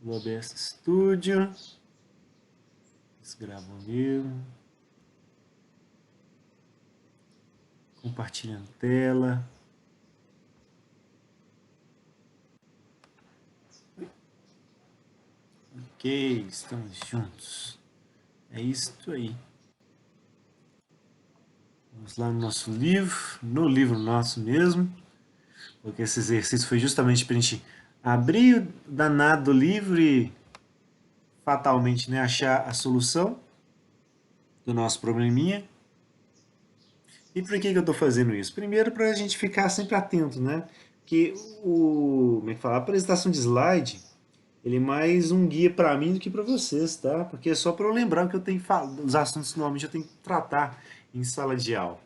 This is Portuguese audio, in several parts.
do OBS Studio. Gravo mesmo. Compartilhando tela. Ok, estamos juntos. É isso aí. Vamos lá no nosso livro, no livro nosso mesmo, porque esse exercício foi justamente para a gente abrir o danado do livro e fatalmente, né, achar a solução do nosso probleminha. E por que eu estou fazendo isso? Primeiro, para a gente ficar sempre atento, né? Que como é que fala? A apresentação de slide, ele é mais um guia para mim do que para vocês, tá? Porque é só para eu lembrar que eu tenho que falar, os assuntos que normalmente eu tenho que tratar em sala de aula,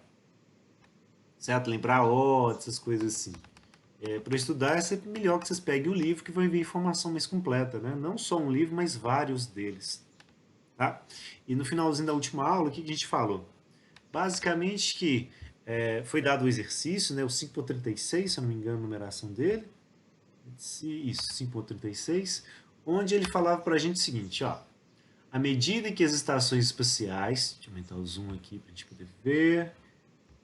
certo? Lembrar odds, essas coisas assim. Para estudar é sempre melhor que vocês peguem o livro que vai vir informação mais completa, né? Não só um livro, mas vários deles, tá? E no finalzinho da última aula, o que a gente falou? Basicamente que foi dado o exercício, né, o 5.36, se eu não me engano a numeração dele, isso, 5.36, onde ele falava para a gente o seguinte, ó, à medida que as estações espaciais, deixa eu aumentar o zoom aqui para a gente poder ver,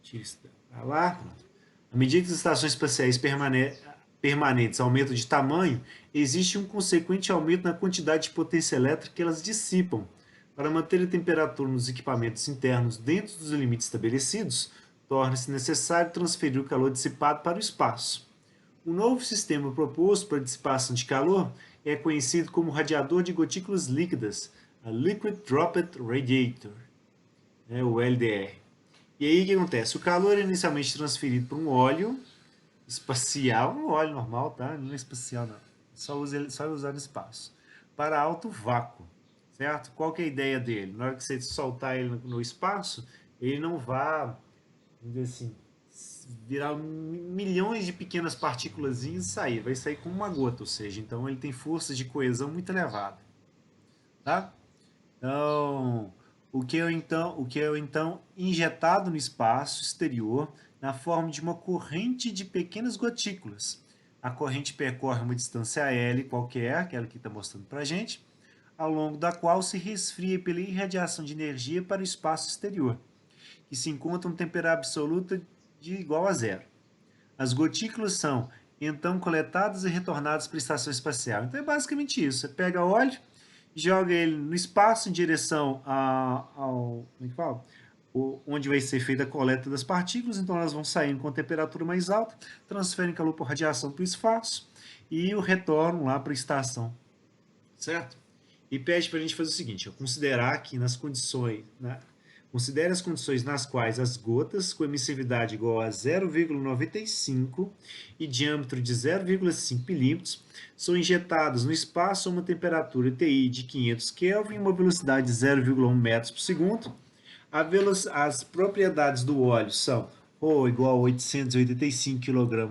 tira isso para lá, pronto. À medida que as estações espaciais permanentes aumentam de tamanho, existe um consequente aumento na quantidade de potência elétrica que elas dissipam. Para manter a temperatura nos equipamentos internos dentro dos limites estabelecidos, torna-se necessário transferir o calor dissipado para o espaço. O novo sistema proposto para a dissipação de calor é conhecido como radiador de gotículas líquidas, a Liquid Droplet Radiator, né, o LDR. E aí o que acontece? O calor é inicialmente transferido para um óleo espacial, um óleo normal, tá? Não é espacial não. Só usar no espaço. Para alto vácuo, certo? Qual que é a ideia dele? Na hora que você soltar ele no espaço, ele não vai, vamos dizer assim, virar milhões de pequenas partículas e sair. Vai sair como uma gota, ou seja, então ele tem força de coesão muito elevada, tá? Então, o que é então injetado no espaço exterior na forma de uma corrente de pequenas gotículas. A corrente percorre uma distância L qualquer, aquela que está mostrando para a gente, ao longo da qual se resfria pela irradiação de energia para o espaço exterior, que se encontra em temperatura absoluta de igual a zero. As gotículas são então coletadas e retornadas para a estação espacial. Então é basicamente isso. Você pega óleo, joga ele no espaço em direção ao como é que fala? Onde vai ser feita a coleta das partículas, então elas vão saindo com a temperatura mais alta, transferem calor por radiação para o espaço e o retorno lá para a estação, certo? E pede para a gente fazer o seguinte, considerar que nas condições, né, considere as condições nas quais as gotas com emissividade igual a 0,95 e diâmetro de 0,5 milímetros são injetadas no espaço a uma temperatura TI de 500 Kelvin e uma velocidade de 0,1 metros por segundo. As propriedades do óleo são ρ igual a 885 kg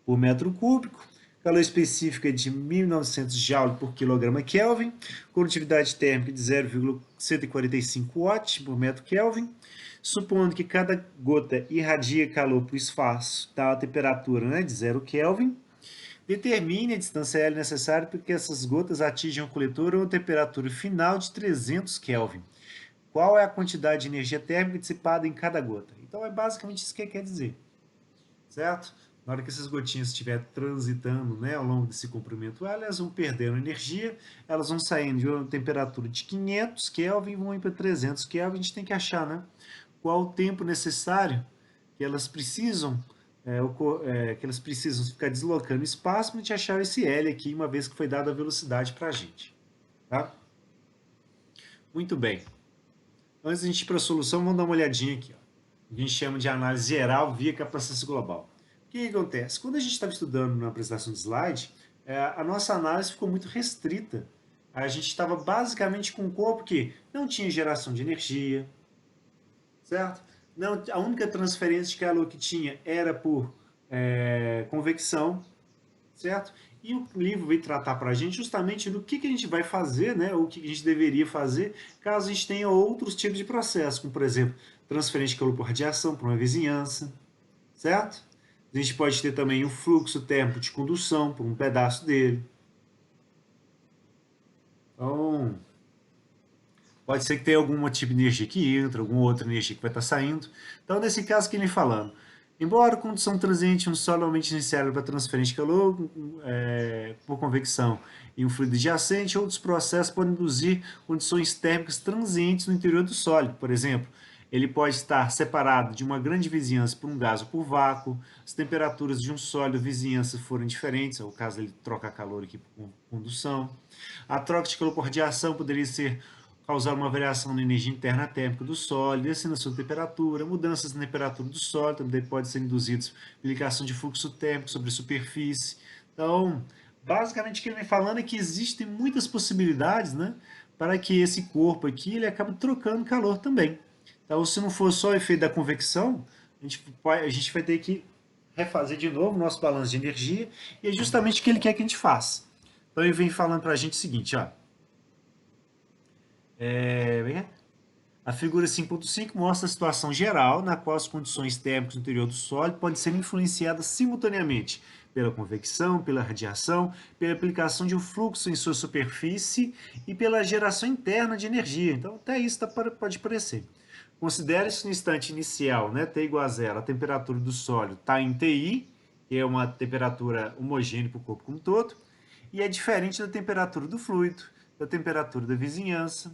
por metro cúbico, calor específico é de 1900 Joule por quilograma Kelvin, condutividade térmica de 0,145 watts por metro Kelvin, supondo que cada gota irradia calor para o espaço, tá, a temperatura, né, de 0 Kelvin, determine a distância L necessária para que essas gotas atinjam o coletor a uma temperatura final de 300 Kelvin. Qual é a quantidade de energia térmica dissipada em cada gota? Então é basicamente isso que ele quer dizer, certo? Na hora que essas gotinhas estiverem transitando, né, ao longo desse comprimento, elas vão perdendo energia, elas vão saindo de uma temperatura de 500 Kelvin e vão ir para 300 Kelvin. A gente tem que achar, né, qual o tempo necessário que elas precisam que elas precisam ficar deslocando espaço para a gente achar esse L aqui, uma vez que foi dada a velocidade para a gente. Tá? Muito bem. Antes de a gente ir para a solução, vamos dar uma olhadinha aqui. Ó. A gente chama de análise geral via capacitância global. O que acontece? Quando a gente estava estudando na apresentação de slide, a nossa análise ficou muito restrita. A gente estava basicamente com um corpo que não tinha geração de energia, certo? Não, a única transferência de calor que tinha era por convecção, certo? E o livro veio tratar para a gente justamente do que a gente vai fazer, né? Ou o que a gente deveria fazer caso a gente tenha outros tipos de processo, como por exemplo, transferência de calor por radiação para uma vizinhança, certo? A gente pode ter também um fluxo térmico de condução por um pedaço dele, Então, pode ser que tenha algum tipo de energia que entra, alguma outra energia que vai estar saindo. Então, nesse caso que ele falando, embora a condução transiente um sólido normalmente iniciada para transferência de calor por convecção em um fluido adjacente, outros processos podem induzir condições térmicas transientes no interior do sólido. Por exemplo, ele pode estar separado de uma grande vizinhança por um gás ou por vácuo, as temperaturas de um sólido vizinhança forem diferentes, é o caso ele trocar calor aqui por condução. A troca de calor por radiação poderia ser causar uma variação na energia interna térmica do sólido, descendo a sua temperatura, mudanças na temperatura do sólido também podem ser induzidas pela aplicação de fluxo térmico sobre a superfície. Então, basicamente o que ele vem falando é que existem muitas possibilidades, né, para que esse corpo aqui ele acabe trocando calor também. Então, se não for só o efeito da convecção, a gente vai ter que refazer de novo o nosso balanço de energia, e é justamente o que ele quer que a gente faça. Então, ele vem falando para a gente o seguinte, ó. A figura 5.5 mostra a situação geral na qual as condições térmicas no interior do sólido podem ser influenciadas simultaneamente pela convecção, pela radiação, pela aplicação de um fluxo em sua superfície e pela geração interna de energia. Então, até isso pode parecer. Considere-se no instante inicial, né, T igual a zero, a temperatura do sólido está em TI, que é uma temperatura homogênea para o corpo como um todo, e é diferente da temperatura do fluido, da temperatura da vizinhança,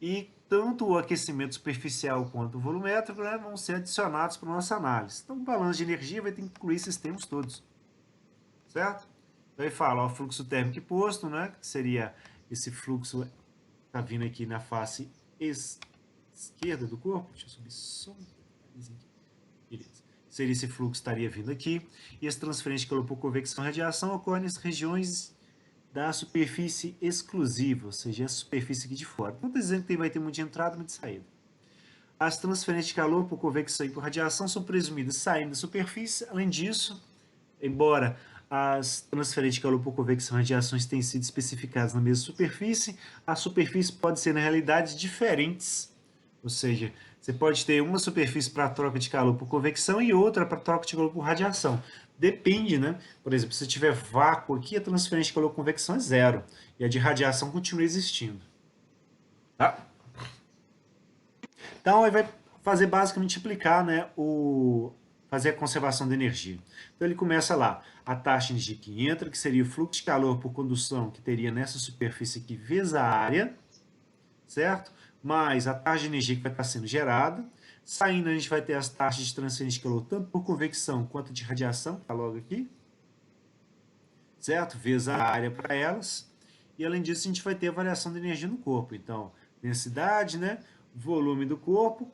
e tanto o aquecimento superficial quanto o volumétrico, né, vão ser adicionados para a nossa análise. Então, o balanço de energia vai ter que incluir esses termos todos, certo? Então, ele fala, ó, fluxo térmico posto, né, que seria esse fluxo está vindo aqui na face esquerda do corpo. Deixa eu subir só um detalhezinho aqui. Beleza. Seria esse fluxo estaria vindo aqui. E essa transferência de calor por convecção e radiação ocorre nas regiões da superfície exclusiva, ou seja, a superfície aqui de fora. Não está dizendo que vai ter muito de entrada e muito de saída. As transferências de calor por convecção e por radiação são presumidas saindo da superfície. Além disso, embora as transferências de calor por convecção e radiações tenham sido especificadas na mesma superfície, a superfície pode ser, na realidade, diferentes. Ou seja, você pode ter uma superfície para troca de calor por convecção e outra para troca de calor por radiação. Depende, né? Por exemplo, se tiver vácuo aqui, a transferência de calor por convecção é zero. E a de radiação continua existindo. Tá? Então, ele vai fazer basicamente aplicar, né, fazer a conservação de energia. Então, ele começa lá, a taxa de energia que entra, que seria o fluxo de calor por condução que teria nessa superfície aqui, vezes a área, certo? Mais a taxa de energia que vai estar sendo gerada. Saindo, a gente vai ter as taxas de transferência de calor, tanto por convecção quanto de radiação, que está logo aqui, certo? Vezes a área para elas. E, além disso, a gente vai ter a variação de energia no corpo. Então, densidade, né? Volume do corpo,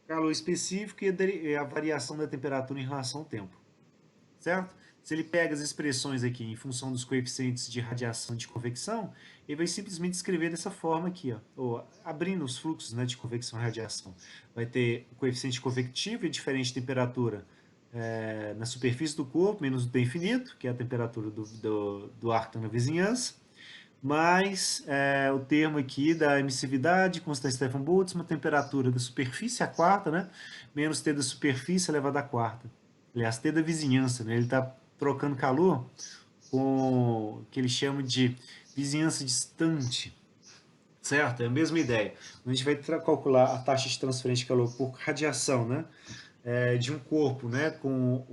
calor específico e a variação da temperatura em relação ao tempo, certo? Se ele pega as expressões aqui em função dos coeficientes de radiação e de convecção, ele vai simplesmente escrever dessa forma aqui, ó, ou abrindo os fluxos, né, de convecção e radiação. Vai ter o coeficiente convectivo e diferente temperatura na superfície do corpo, menos o T infinito, que é a temperatura do ar que está na vizinhança, mais o termo aqui da emissividade, constante Stefan Boltzmann, temperatura da superfície, a quarta, né? Menos T da superfície elevado à quarta. Aliás, T da vizinhança, né? Ele está trocando calor com o que ele chama de vizinhança distante, certo? É a mesma ideia. A gente vai calcular a taxa de transferência de calor por radiação, né? De um corpo, né? Com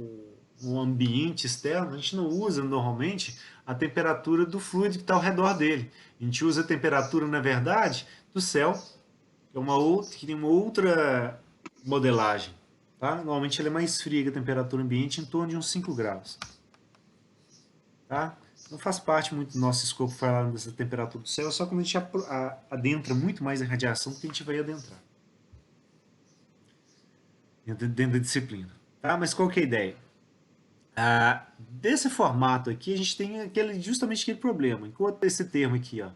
um ambiente externo, a gente não usa normalmente a temperatura do fluido que está ao redor dele. A gente usa a temperatura, na verdade, do céu, que, é uma outra, que tem uma outra modelagem. Tá? Normalmente ela é mais fria que a temperatura ambiente, em torno de uns 5 graus. Tá? Não faz parte muito do nosso escopo falar dessa temperatura do céu, só quando a gente adentra muito mais a radiação que a gente vai adentrar dentro da disciplina. Tá? Mas qual que é a ideia? Desse formato aqui, a gente tem justamente aquele problema. Enquanto esse termo aqui, ó,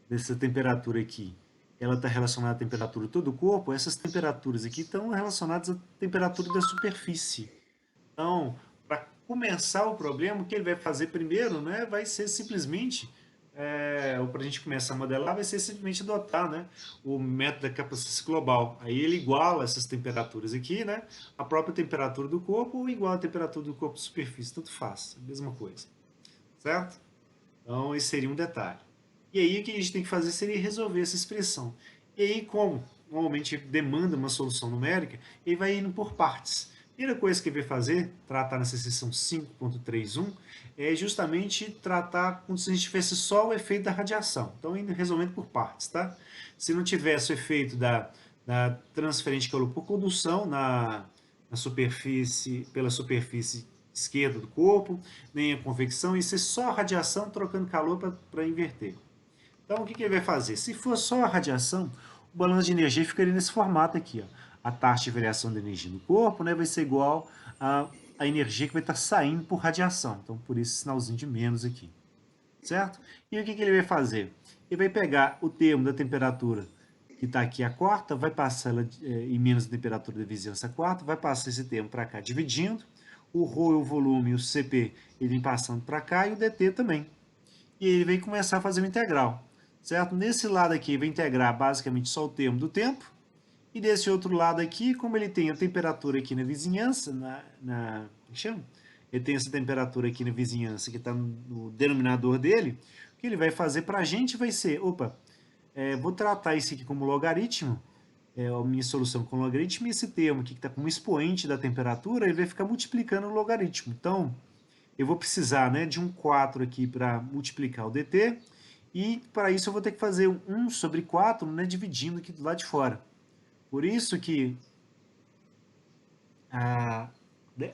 dessa temperatura aqui, ela está relacionada à temperatura de todo o corpo, essas temperaturas aqui estão relacionadas à temperatura da superfície. Então, para começar o problema, o que ele vai fazer primeiro, né, vai ser simplesmente, ou para a gente começar a modelar, vai ser simplesmente adotar, né, o método da capacitância global. Aí ele iguala essas temperaturas aqui, né, a própria temperatura do corpo ou iguala a temperatura do corpo de superfície, tanto faz, a mesma coisa, certo? Então, esse seria um detalhe. E aí o que a gente tem que fazer seria resolver essa expressão. E aí, como normalmente demanda uma solução numérica, ele vai indo por partes. A primeira coisa que ele vai fazer, tratar nessa seção 5.31, é justamente tratar como se a gente tivesse só o efeito da radiação. Então, indo resolvendo por partes, tá? Se não tivesse o efeito da transferência de calor por condução na superfície, pela superfície esquerda do corpo, nem a convecção, isso é só a radiação trocando calor para inverter. Então, o que ele vai fazer? Se for só a radiação, o balanço de energia ficaria nesse formato aqui. Ó. A taxa de variação da energia no corpo, né, vai ser igual a energia que vai estar saindo por radiação. Então, por isso, sinalzinho de menos aqui. Certo? E o que ele vai fazer? Ele vai pegar o termo da temperatura que está aqui a quarta, vai passar ela em menos da temperatura da vizinhança a quarta, vai passar esse termo para cá dividindo, o ρ, o volume, o CP, ele vem passando para cá e o dt também. E ele vem começar a fazer o integral, certo? Nesse lado aqui vai integrar basicamente só o termo do tempo, e desse outro lado aqui, como ele tem a temperatura aqui na vizinhança, chama? Ele tem essa temperatura aqui na vizinhança que está no denominador dele, o que ele vai fazer para a gente vai ser, opa, vou tratar isso aqui como logaritmo, a minha solução com logaritmo, e esse termo aqui que está como expoente da temperatura, ele vai ficar multiplicando o logaritmo. Então, eu vou precisar, né, de um 4 aqui para multiplicar o dt, e para isso eu vou ter que fazer 1 sobre 4, né, dividindo aqui do lado de fora. Por isso que né,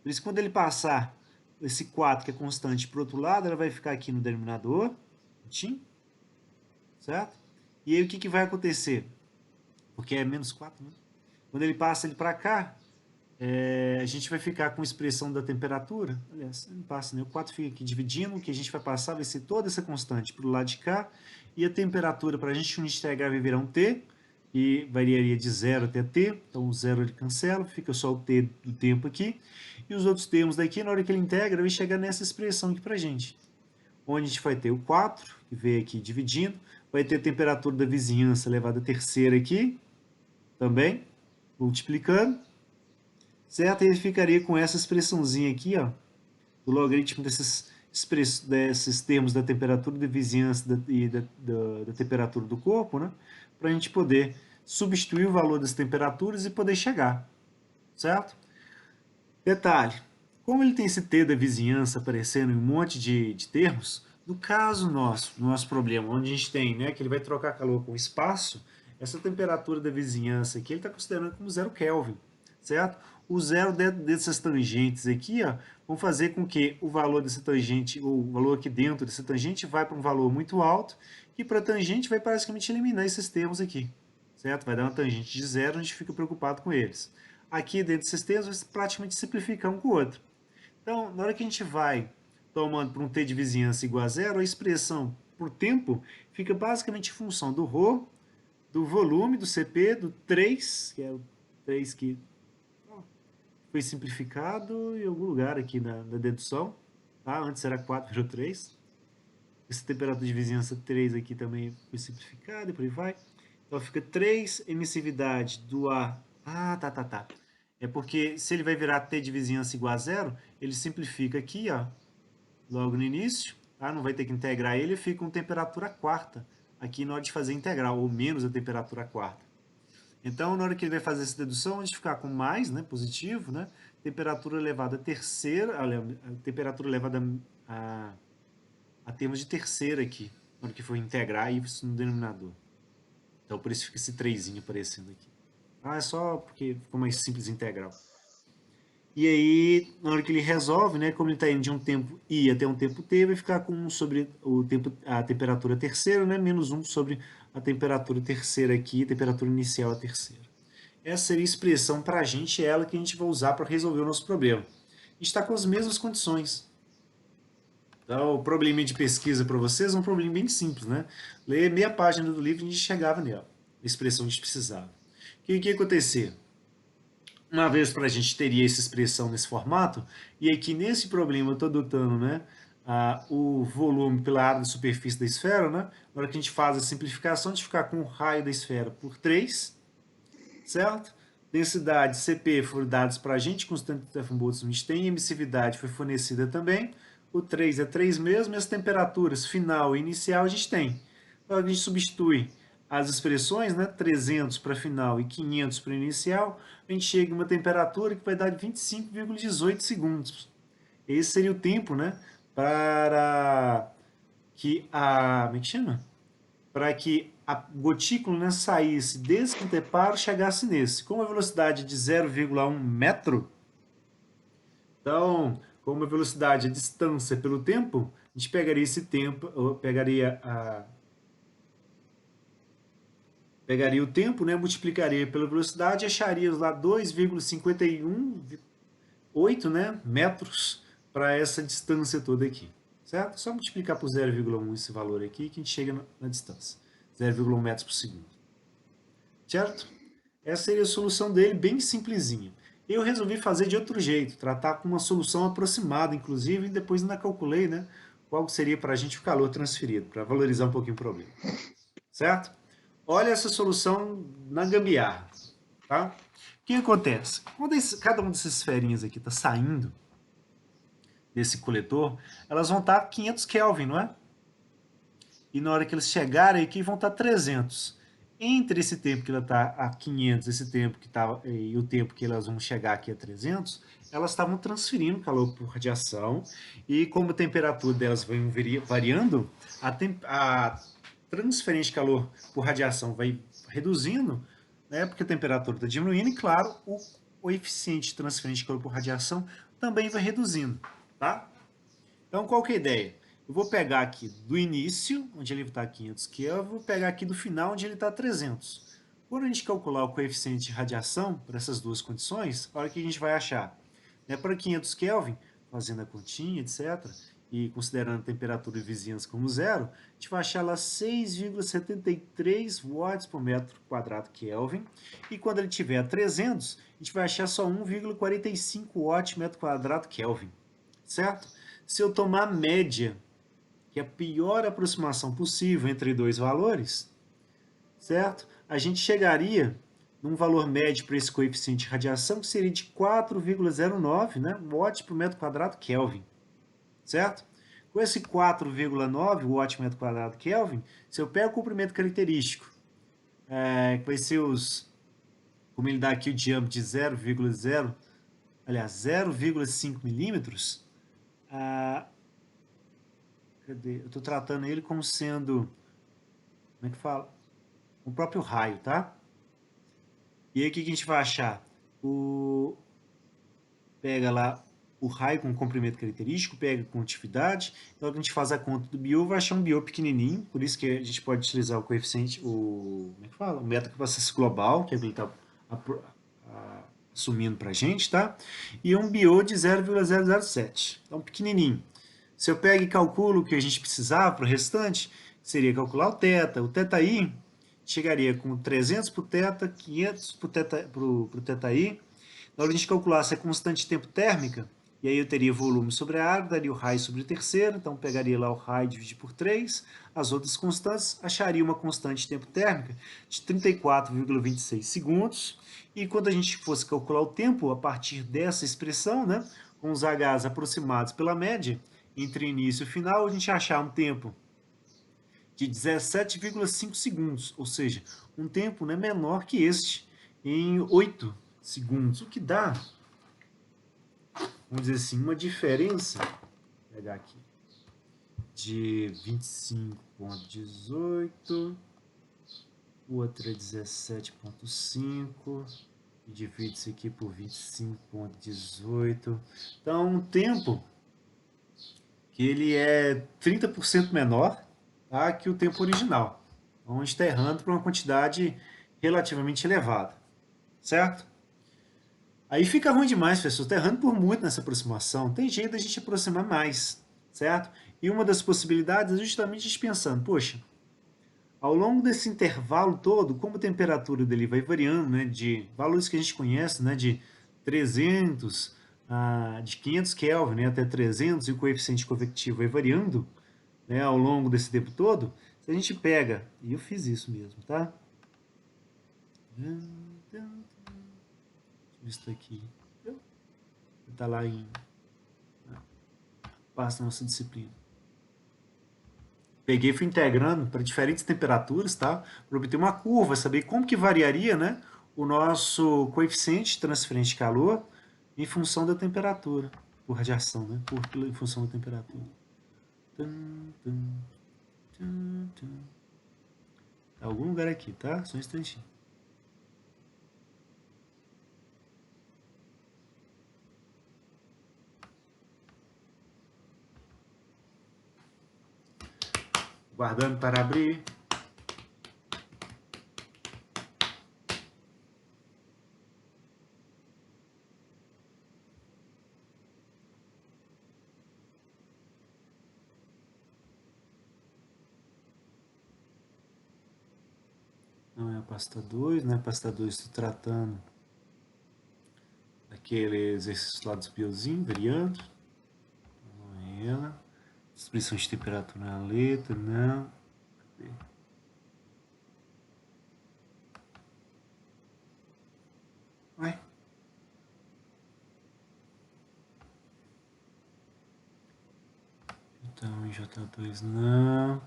por isso quando ele passar esse 4, que é constante, para o outro lado, ela vai ficar aqui no denominador, certo? E aí o que vai acontecer? Porque é menos 4, né? Quando ele passa ele para cá, a gente vai ficar com a expressão da temperatura, aliás, não passa, né? O 4 fica aqui dividindo, o que a gente vai passar vai ser toda essa constante para o lado de cá, e a temperatura, para a gente integrar, vai virar um T, e variaria de 0 até T, então o 0 ele cancela, fica só o T do tempo aqui, e os outros termos daqui, na hora que ele integra, vai chegar nessa expressão aqui para a gente, onde a gente vai ter o 4, que veio aqui dividindo, vai ter a temperatura da vizinhança elevada a terceira aqui, também, multiplicando, certo? E ele ficaria com essa expressãozinha aqui, ó, do logaritmo desses termos da temperatura da vizinhança e da temperatura do corpo, né? Para a gente poder substituir o valor das temperaturas e poder chegar, certo? Detalhe, como ele tem esse T da vizinhança aparecendo em um monte de termos, no caso nosso, no nosso problema, onde a gente tem, né, que ele vai trocar calor com espaço, essa temperatura da vizinhança aqui, ele está considerando como 0 Kelvin, certo? O zero dessas tangentes aqui, ó, vão fazer com que o valor dessa tangente, ou o valor aqui dentro dessa tangente, vai para um valor muito alto, e para a tangente vai basicamente eliminar esses termos aqui, certo? Vai dar uma tangente de zero, a gente fica preocupado com eles. Aqui dentro desses termos, vai praticamente simplificar um com o outro. Então, na hora que a gente vai tomando para um t de vizinhança igual a zero, a expressão por tempo fica basicamente em função do ρ, do volume, do CP, do 3, que é o 3 que foi simplificado em algum lugar aqui na dedução. Tá? Antes era 4, virou 3. Essa temperatura de vizinhança 3 aqui também foi simplificada e por aí vai. Então fica 3 emissividade do ar. Ah, tá. É porque se ele vai virar T de vizinhança igual a zero, ele simplifica aqui, ó, logo no início, tá? Não vai ter que integrar ele, fica com temperatura quarta aqui na hora de fazer integral, ou menos a temperatura quarta. Então, na hora que ele vai fazer essa dedução, a gente ficar com mais, né, positivo, né, temperatura elevada a terceira, a temperatura elevada a termos de terceira aqui, na hora que for integrar isso no denominador. Então, por isso fica esse 3 aparecendo aqui. Ah, é só porque ficou mais simples integral. E aí, na hora que ele resolve, né, como ele está indo de um tempo I até um tempo T, vai ficar com 1 sobre o tempo, a temperatura terceira, né, menos 1 sobre a temperatura terceira aqui, a temperatura inicial a terceira. Essa seria a expressão para a gente, ela que a gente vai usar para resolver o nosso problema. A gente está com as mesmas condições. Então, o probleminha de pesquisa para vocês é um problema bem simples, né? Ler meia página do livro e a gente chegava nela, a expressão que a gente precisava. O que ia acontecer? Uma vez para a gente teria essa expressão nesse formato, e aqui nesse problema eu estou adotando, né, o volume pela área da superfície da esfera, né, na hora que a gente faz a simplificação, a gente ficar com o raio da esfera por 3, certo? Densidade CP foram dados para a gente, constante de Stefan Boltzmann a gente tem, emissividade foi fornecida também, o 3 é 3 mesmo, e as temperaturas final e inicial a gente tem. Então a gente substitui as expressões, né, 300 para final e 500 para inicial, a gente chega em uma temperatura que vai dar 25,18 segundos. Esse seria o tempo, né, para que a, como é que chama? Para que a gotícula, né, saísse desse anteparo e chegasse nesse. Com uma velocidade de 0,1 metro, então, com uma velocidade, a distância pelo tempo, a gente pegaria esse tempo, ou pegaria o tempo, né, multiplicaria pela velocidade e acharia lá 2,518, né, metros para essa distância toda aqui, certo? Só multiplicar por 0,1 esse valor aqui que a gente chega na distância, 0,1 metros por segundo, certo? Essa seria a solução dele, bem simplesinha. Eu resolvi fazer de outro jeito, tratar com uma solução aproximada, inclusive, e depois ainda calculei, né, qual seria para a gente o calor transferido, para valorizar um pouquinho o problema, certo? Olha essa solução na gambiarra, tá? O que acontece? Quando cada uma dessas esferinhas aqui está saindo desse coletor, elas vão estar 500 Kelvin, não é? E na hora que eles chegarem aqui, vão estar 300. Entre esse tempo que ela está a 500, esse tempo que tá, e o tempo que elas vão chegar aqui a 300, elas estavam transferindo calor por radiação, e como a temperatura delas vai variando, a transferência de calor por radiação vai reduzindo, né, porque a temperatura está diminuindo, e claro, o coeficiente de transferência de calor por radiação também vai reduzindo, tá? Então, qual que é a ideia? Eu vou pegar aqui do início, onde ele está 500 Kelvin, vou pegar aqui do final, onde ele está 300. Quando a gente calcular o coeficiente de radiação para essas duas condições, olha o que a gente vai achar. Para 500 Kelvin, fazendo a continha, etc., e considerando a temperatura e vizinhança como zero, a gente vai achar lá 6,73 watts por metro quadrado Kelvin, e quando ele tiver a 300, a gente vai achar só 1,45 watts por metro quadrado Kelvin, certo? Se eu tomar a média, que é a pior aproximação possível entre dois valores, certo? A gente chegaria num valor médio para esse coeficiente de radiação que seria de 4,09, né, watts por metro quadrado Kelvin, certo? Com esse 4,9 watts por metro quadrado Kelvin, se eu pego o comprimento característico, que vai ser como ele dá aqui o diâmetro de 0,5 milímetros, cadê? Eu estou tratando ele como sendo, como é que fala? O próprio raio, tá? E aí o que a gente vai achar? Pega lá o raio com comprimento característico, pega com atividade, então a gente faz a conta do biô, vai achar um biô pequenininho, por isso que a gente pode utilizar o coeficiente, como é que fala? O método de processo global, que ele está assumindo para a gente, tá? E um biô de 0,007, então pequenininho. Se eu pego e calculo o que a gente precisava para o restante, seria calcular o teta i chegaria com 300 para o teta, 500 para o teta i. Na hora de a gente calculasse a constante de tempo térmica, e aí eu teria volume sobre a área, daria o raio sobre o terceiro, então pegaria lá o raio dividido por 3, as outras constantes, acharia uma constante de tempo térmica de 34,26 segundos, e quando a gente fosse calcular o tempo a partir dessa expressão, né, com os Hs aproximados pela média, entre início e final, a gente achar um tempo de 17,5 segundos, ou seja, um tempo, né, menor que este, em 8 segundos, o que dá, vamos dizer assim, uma diferença, vou pegar aqui, de 25,18, outra 17,5, e divide isso aqui por 25,18, então um tempo que ele é 30% menor, tá, que o tempo original. Então a gente está errando para uma quantidade relativamente elevada, certo? Aí fica ruim demais, pessoal. Está errando por muito nessa aproximação. Tem jeito da gente aproximar mais, certo? E uma das possibilidades é justamente a gente pensando, poxa, ao longo desse intervalo todo, como a temperatura dele vai variando, né, de valores que a gente conhece, né, de 300, de 500 Kelvin, né, até 300, e o coeficiente convectivo vai variando, né, ao longo desse tempo todo, se a gente pega, e eu fiz isso mesmo, tá? Isso aqui, está lá em passa na nossa disciplina. Peguei e fui integrando para diferentes temperaturas, tá? Para obter uma curva, saber como que variaria, né, o nosso coeficiente transferente de calor em função da temperatura, por radiação, né, em função da temperatura. Tum, tum, tum, tum. Tá algum lugar aqui, tá? Só um instantinho. Guardando para abrir. Não é a pasta 2, não é a pasta 2, estou tratando aquele exercício lá dos biozinhos, variando. Não é ela. Distribuição de temperatura na letra, não. Cadê? Ué? Então, J2 não.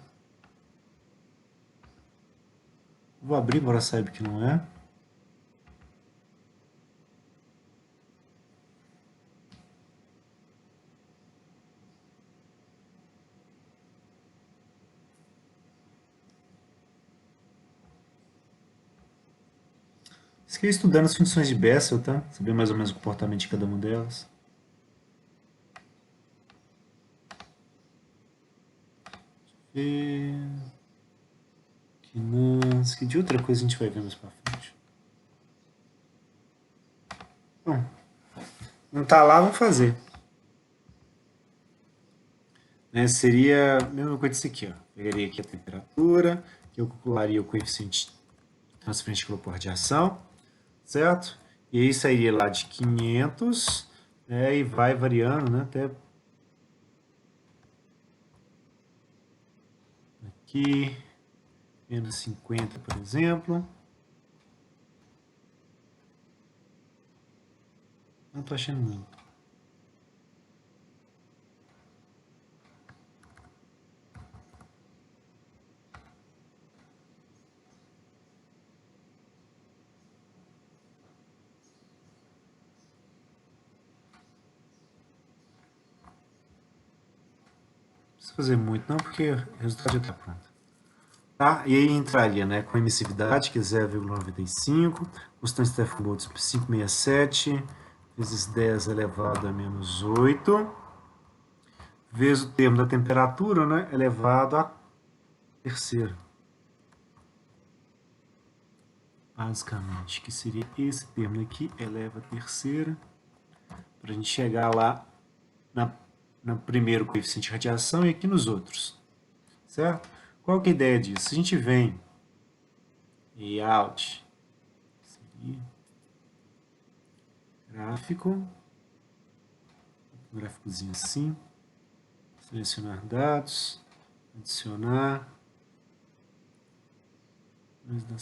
Vou abrir, embora saiba que não é. Fiquei estudando as funções de Bessel, tá? Saber mais ou menos o comportamento de cada uma delas. E... que não... que de outra coisa a gente vai ver mais pra frente. Bom, não tá lá, vamos fazer. Né, seria a mesma coisa disso aqui, ó. Pegaria aqui a temperatura, que eu calcularia o coeficiente transferente de calor por radiação, certo? E aí sairia lá de 500, né, e vai variando, né, até aqui, menos 50, por exemplo. Não estou achando muito. Não precisa fazer muito não, porque o resultado já está pronto. Tá? E aí entraria, né, com emissividade, que é 0,95, constante Stefan Boltzmann 567, vezes 10 elevado a menos 8, vezes o termo da temperatura, né, elevado a terceira. Basicamente, que seria esse termo aqui, eleva a terceira, para a gente chegar lá no primeiro coeficiente de radiação e aqui nos outros, certo? Qual que é a ideia disso? Se a gente vem e out, seria gráfico, um gráficozinho assim, selecionar dados, adicionar, vamos dar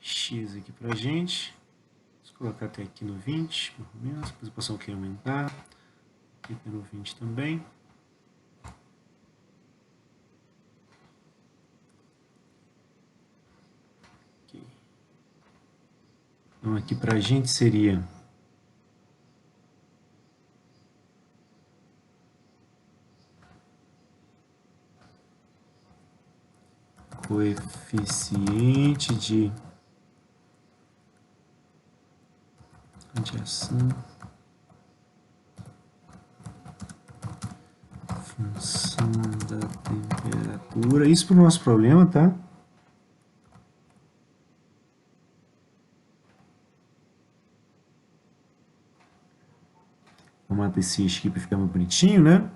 X aqui pra gente, vamos colocar até aqui no 20, pelo menos, depois eu posso querer aumentar, aqui no 20 também. Então aqui pra gente seria coeficiente de radiação, função da temperatura. Isso para o nosso problema, tá? Vou matar esse aqui para ficar mais bonitinho, né?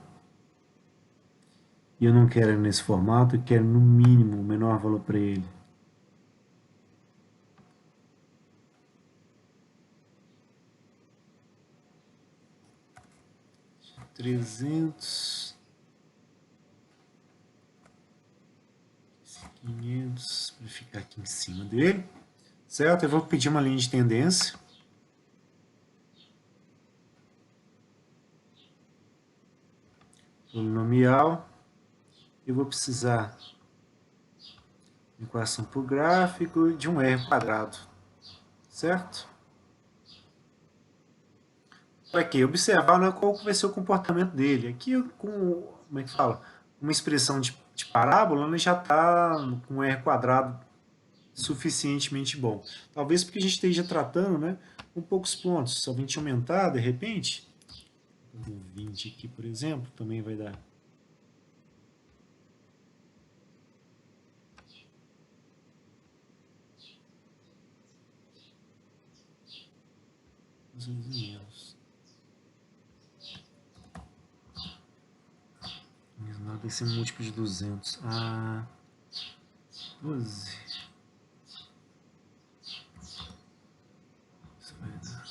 E eu não quero nesse formato, eu quero no mínimo o menor valor para ele. 300, 500, para ficar aqui em cima dele, certo? Eu vou pedir uma linha de tendência. polinomial. Eu vou precisar de equação por gráfico de um R quadrado, certo? Para quê? Observar, né, qual vai ser o comportamento dele. Aqui, com, como é que fala? Uma expressão de parábola, né, já está com um R quadrado suficientemente bom. Talvez porque a gente esteja tratando, né, com poucos pontos. Se a gente aumentar, de repente, 20 aqui, por exemplo, também vai dar. Não, tem que ser múltiplo de 200. 12. Isso vai dar.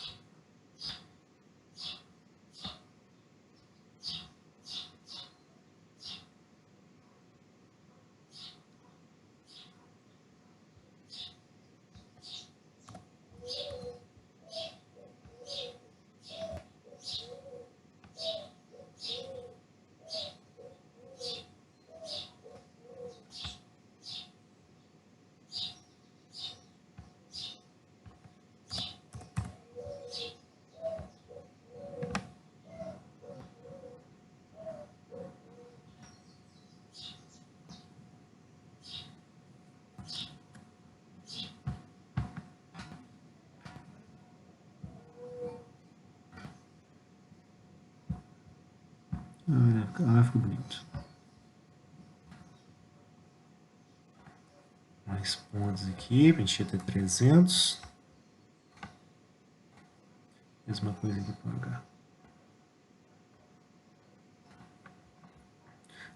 Ficou bonito. Mais pontos aqui, para a gente ter 300. Mesma coisa aqui para H.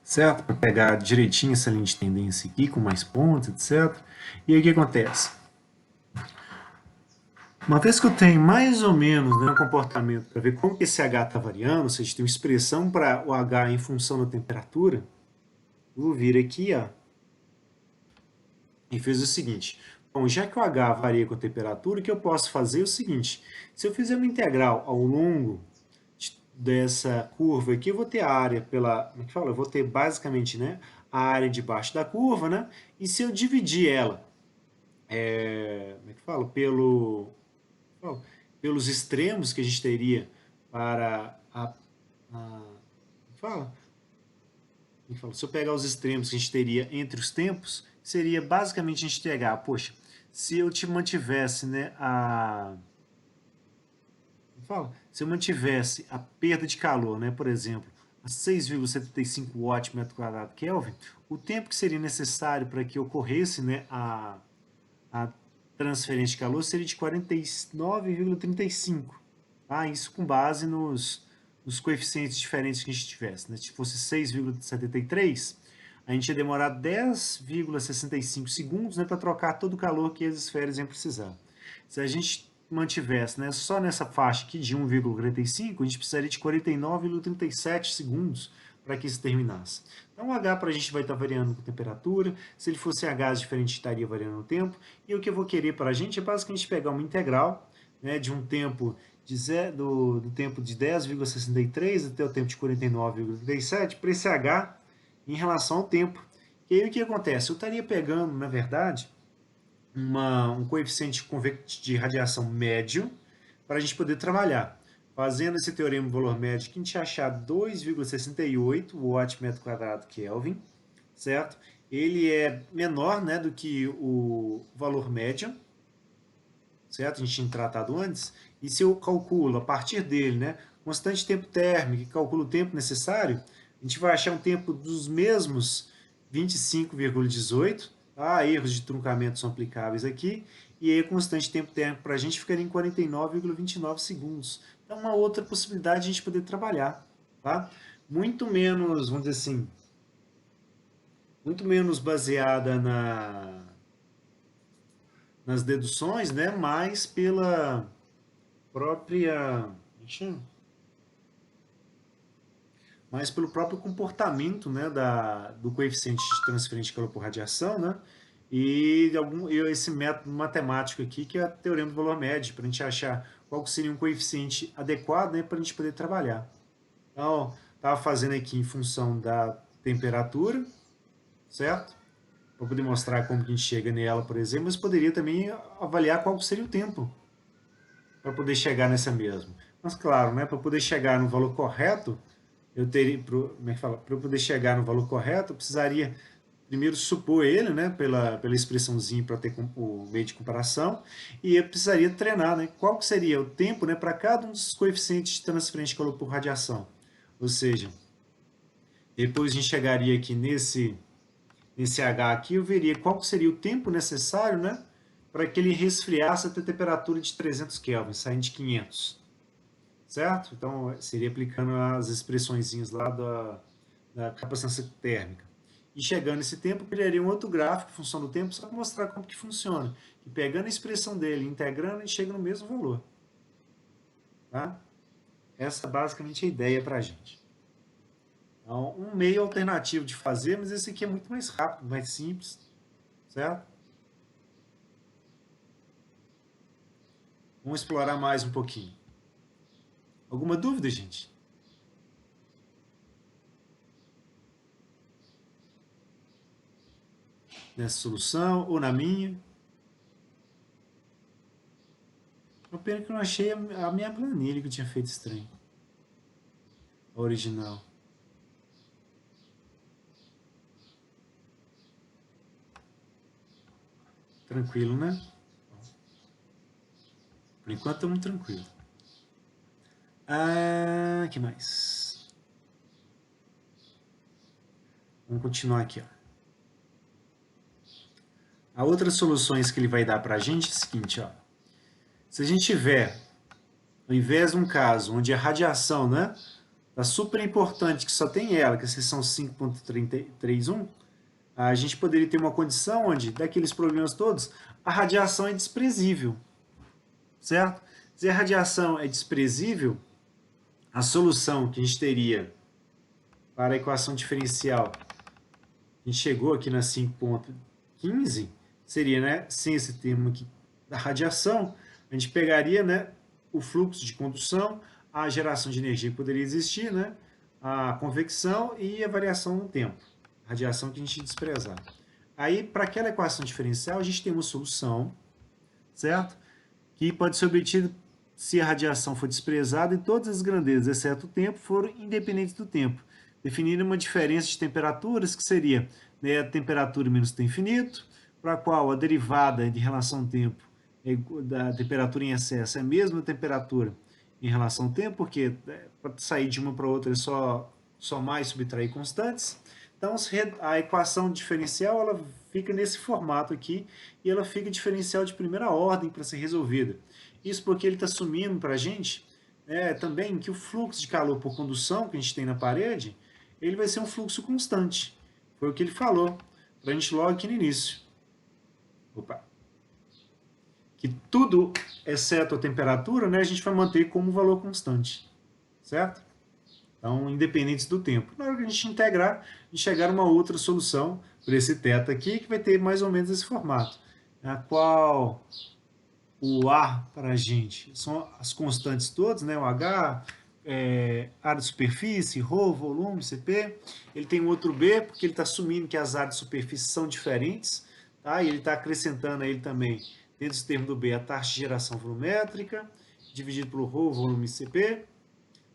Certo? Para pegar direitinho essa linha de tendência aqui, com mais pontos, etc. E aí o que acontece? Uma vez que eu tenho mais ou menos, né, um comportamento para ver como que esse H está variando, ou seja, tem uma expressão para o H em função da temperatura, eu vou vir aqui, ó, e fiz o seguinte. Bom, já que o H varia com a temperatura, o que eu posso fazer é o seguinte. Se eu fizer uma integral ao longo dessa curva aqui, eu vou ter a área pela... Como é que fala? Eu vou ter basicamente, né, a área debaixo da curva, né? E se eu dividir ela, como é que fala? Pelos extremos que a gente teria para fala? Se eu pegar os extremos que a gente teria entre os tempos, seria basicamente a gente pegar, poxa, se eu te mantivesse, né, se eu mantivesse a perda de calor, né, por exemplo, a 6,75 watts metro quadrado Kelvin, o tempo que seria necessário para que ocorresse, né, a transferência de calor seria de 49,35. Tá? Isso com base nos coeficientes diferentes que a gente tivesse. Né? Se fosse 6,73, a gente ia demorar 10,65 segundos, né, para trocar todo o calor que as esferas iam precisar. Se a gente mantivesse, né, só nessa faixa aqui de 1,45, a gente precisaria de 49,37 segundos para que isso terminasse. Então o H para a gente vai estar variando com temperatura, se ele fosse H diferente estaria variando o tempo, e o que eu vou querer para a gente é basicamente pegar uma integral, né, de um tempo do tempo de 10,63 até o tempo de 49,37 para esse H em relação ao tempo. E aí o que acontece? Eu estaria pegando, na verdade, um coeficiente de radiação médio para a gente poder trabalhar. Fazendo esse teorema do valor médio, que a gente achar 2,68 watt metro quadrado Kelvin, certo? Ele é menor, né, do que o valor médio, certo? A gente tinha tratado antes. E se eu calculo a partir dele, né, constante tempo térmico e calculo o tempo necessário, a gente vai achar um tempo dos mesmos 25,18. Tá? Erros de truncamento são aplicáveis aqui. E aí, constante tempo térmico para a gente ficaria em 49,29 segundos. Então, uma outra possibilidade de a gente poder trabalhar. Tá? Muito menos, vamos dizer assim, muito menos baseada nas deduções, né? Mais pela própria... mas pelo próprio comportamento, né, do coeficiente de transferência de calor por radiação, né, e esse método matemático aqui, que é o teorema do valor médio, para a gente achar qual seria um coeficiente adequado, né, para a gente poder trabalhar. Então, estava fazendo aqui em função da temperatura, certo? Para poder mostrar como que a gente chega nela, por exemplo, mas poderia também avaliar qual seria o tempo para poder chegar nessa mesma. Mas claro, né, para poder chegar no valor correto, eu teria, como é que fala? Para eu poder chegar no valor correto, eu precisaria primeiro supor ele, né, pela expressãozinha para ter o meio de comparação, e eu precisaria treinar, né, qual que seria o tempo, né, para cada um dos coeficientes de transferência de calor por radiação. Ou seja, depois a gente chegaria aqui nesse H aqui, eu veria qual que seria o tempo necessário, né, para que ele resfriasse até a temperatura de 300 Kelvin, saindo de 500. Certo? Então, seria aplicando as expressõezinhas lá da capacitância térmica. E chegando esse tempo, criaria um outro gráfico, função do tempo, só para mostrar como que funciona. E pegando a expressão dele, integrando, a gente chega no mesmo valor. Tá? Essa é basicamente a ideia para a gente. Então, um meio alternativo de fazer, mas esse aqui é muito mais rápido, mais simples. Certo? Vamos explorar mais um pouquinho. Alguma dúvida, gente? Nessa solução ou na minha? Uma pena que eu não achei a minha planilha que eu tinha feito estranho. A original. Tranquilo, né? Por enquanto estamos tranquilo. Que mais? Vamos continuar aqui, ó. A outras soluções que ele vai dar para a gente é o seguinte, ó. Se a gente tiver, ao invés de um caso onde a radiação, né, tá super importante, que só tem ela, que é a seção 5.331, a gente poderia ter uma condição onde, daqueles problemas todos, a radiação é desprezível, certo? Se a radiação é desprezível, a solução que a gente teria para a equação diferencial, a gente chegou aqui na 5.15, seria, né, sem esse termo aqui da radiação, a gente pegaria, né, o fluxo de condução, a geração de energia que poderia existir, né, a convecção e a variação no tempo, radiação que a gente desprezar. Aí, para aquela equação diferencial, a gente tem uma solução, certo? Que pode ser obtida se a radiação for desprezada e todas as grandezas, exceto o tempo, foram independentes do tempo, definindo uma diferença de temperaturas que seria, né, a temperatura menos T infinito, para a qual a derivada de relação ao tempo da temperatura em excesso é a mesma temperatura em relação ao tempo, porque para sair de uma para outra é só somar e subtrair constantes. Então, a equação diferencial ela fica nesse formato aqui e ela fica diferencial de primeira ordem para ser resolvida. Isso porque ele está assumindo para a gente também que o fluxo de calor por condução que a gente tem na parede, ele vai ser um fluxo constante. Foi o que ele falou para a gente logo aqui no início. Opa. Que tudo, exceto a temperatura, né, a gente vai manter como valor constante. Certo? Então, independentes do tempo. Na hora que a gente integrar e chegar a uma outra solução para esse θ aqui, que vai ter mais ou menos esse formato. Na qual o A para a gente são as constantes todas, né? O H, área de superfície, ρ, volume, Cp. Ele tem um outro B, porque ele está assumindo que as áreas de superfície são diferentes. Tá? E ele está acrescentando a ele também, dentro do termo do B, a taxa de geração volumétrica, dividido pelo ρ, volume Cp.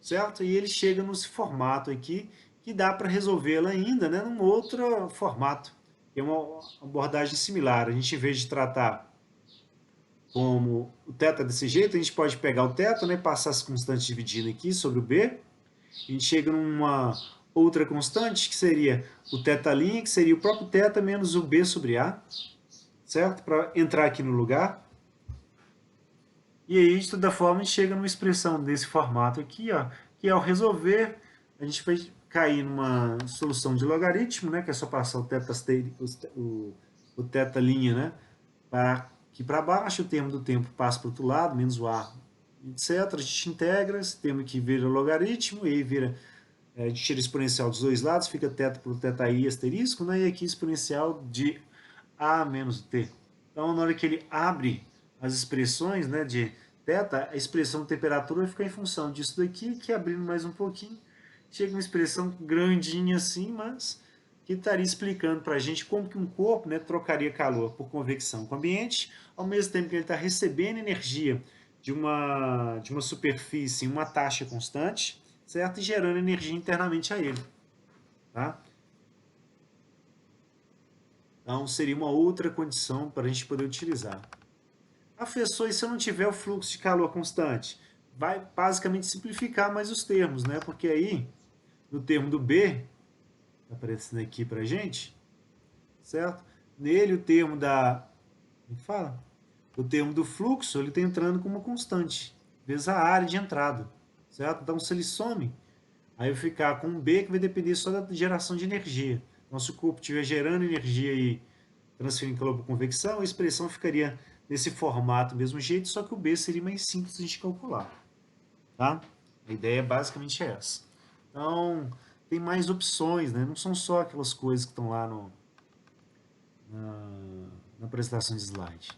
Certo? E ele chega nesse formato aqui, que dá para resolvê-la ainda, né, num outro formato, que é uma abordagem similar. A gente, em vez de tratar como o θ desse jeito, a gente pode pegar o θ, né, passar as constantes dividindo aqui sobre o B, a gente chega numa outra constante, que seria o θ', que seria o próprio θ menos o B sobre A, certo? Para entrar aqui no lugar. E aí, de toda forma, a gente chega numa expressão desse formato aqui, ó, que ao resolver, a gente vai cair numa solução de logaritmo, né, que é só passar o θ', né, para aqui para baixo, o termo do tempo passa para o outro lado, menos o A, etc. A gente integra, esse termo aqui vira logaritmo, e aí vira, a gente tira exponencial dos dois lados, fica θ por θi asterisco, né, e aqui exponencial de A menos T. Então, na hora que ele abre as expressões, né, de θ, a expressão de temperatura vai ficar em função disso daqui, que abrindo mais um pouquinho, chega uma expressão grandinha assim, mas que estaria explicando para a gente como que um corpo, né, trocaria calor por convecção com o ambiente, ao mesmo tempo que ele está recebendo energia de uma superfície em uma taxa constante, certo? E gerando energia internamente a ele. Tá? Então, seria uma outra condição para a gente poder utilizar. Professor, e se eu não tiver o fluxo de calor constante? Vai basicamente simplificar mais os termos, né? Porque aí, no termo do B, está aparecendo aqui para a gente, certo? Nele, o termo da... Como fala? O termo do fluxo, ele está entrando como constante, vezes a área de entrada, certo? Então, se ele some, aí eu ficar com um B que vai depender só da geração de energia. Então, se o corpo estiver gerando energia e transferindo calor por convecção, a expressão ficaria nesse formato do mesmo jeito, só que o B seria mais simples de calcular. Tá? A ideia basicamente é essa. Então, tem mais opções, né? Não são só aquelas coisas que estão lá na apresentação de slide.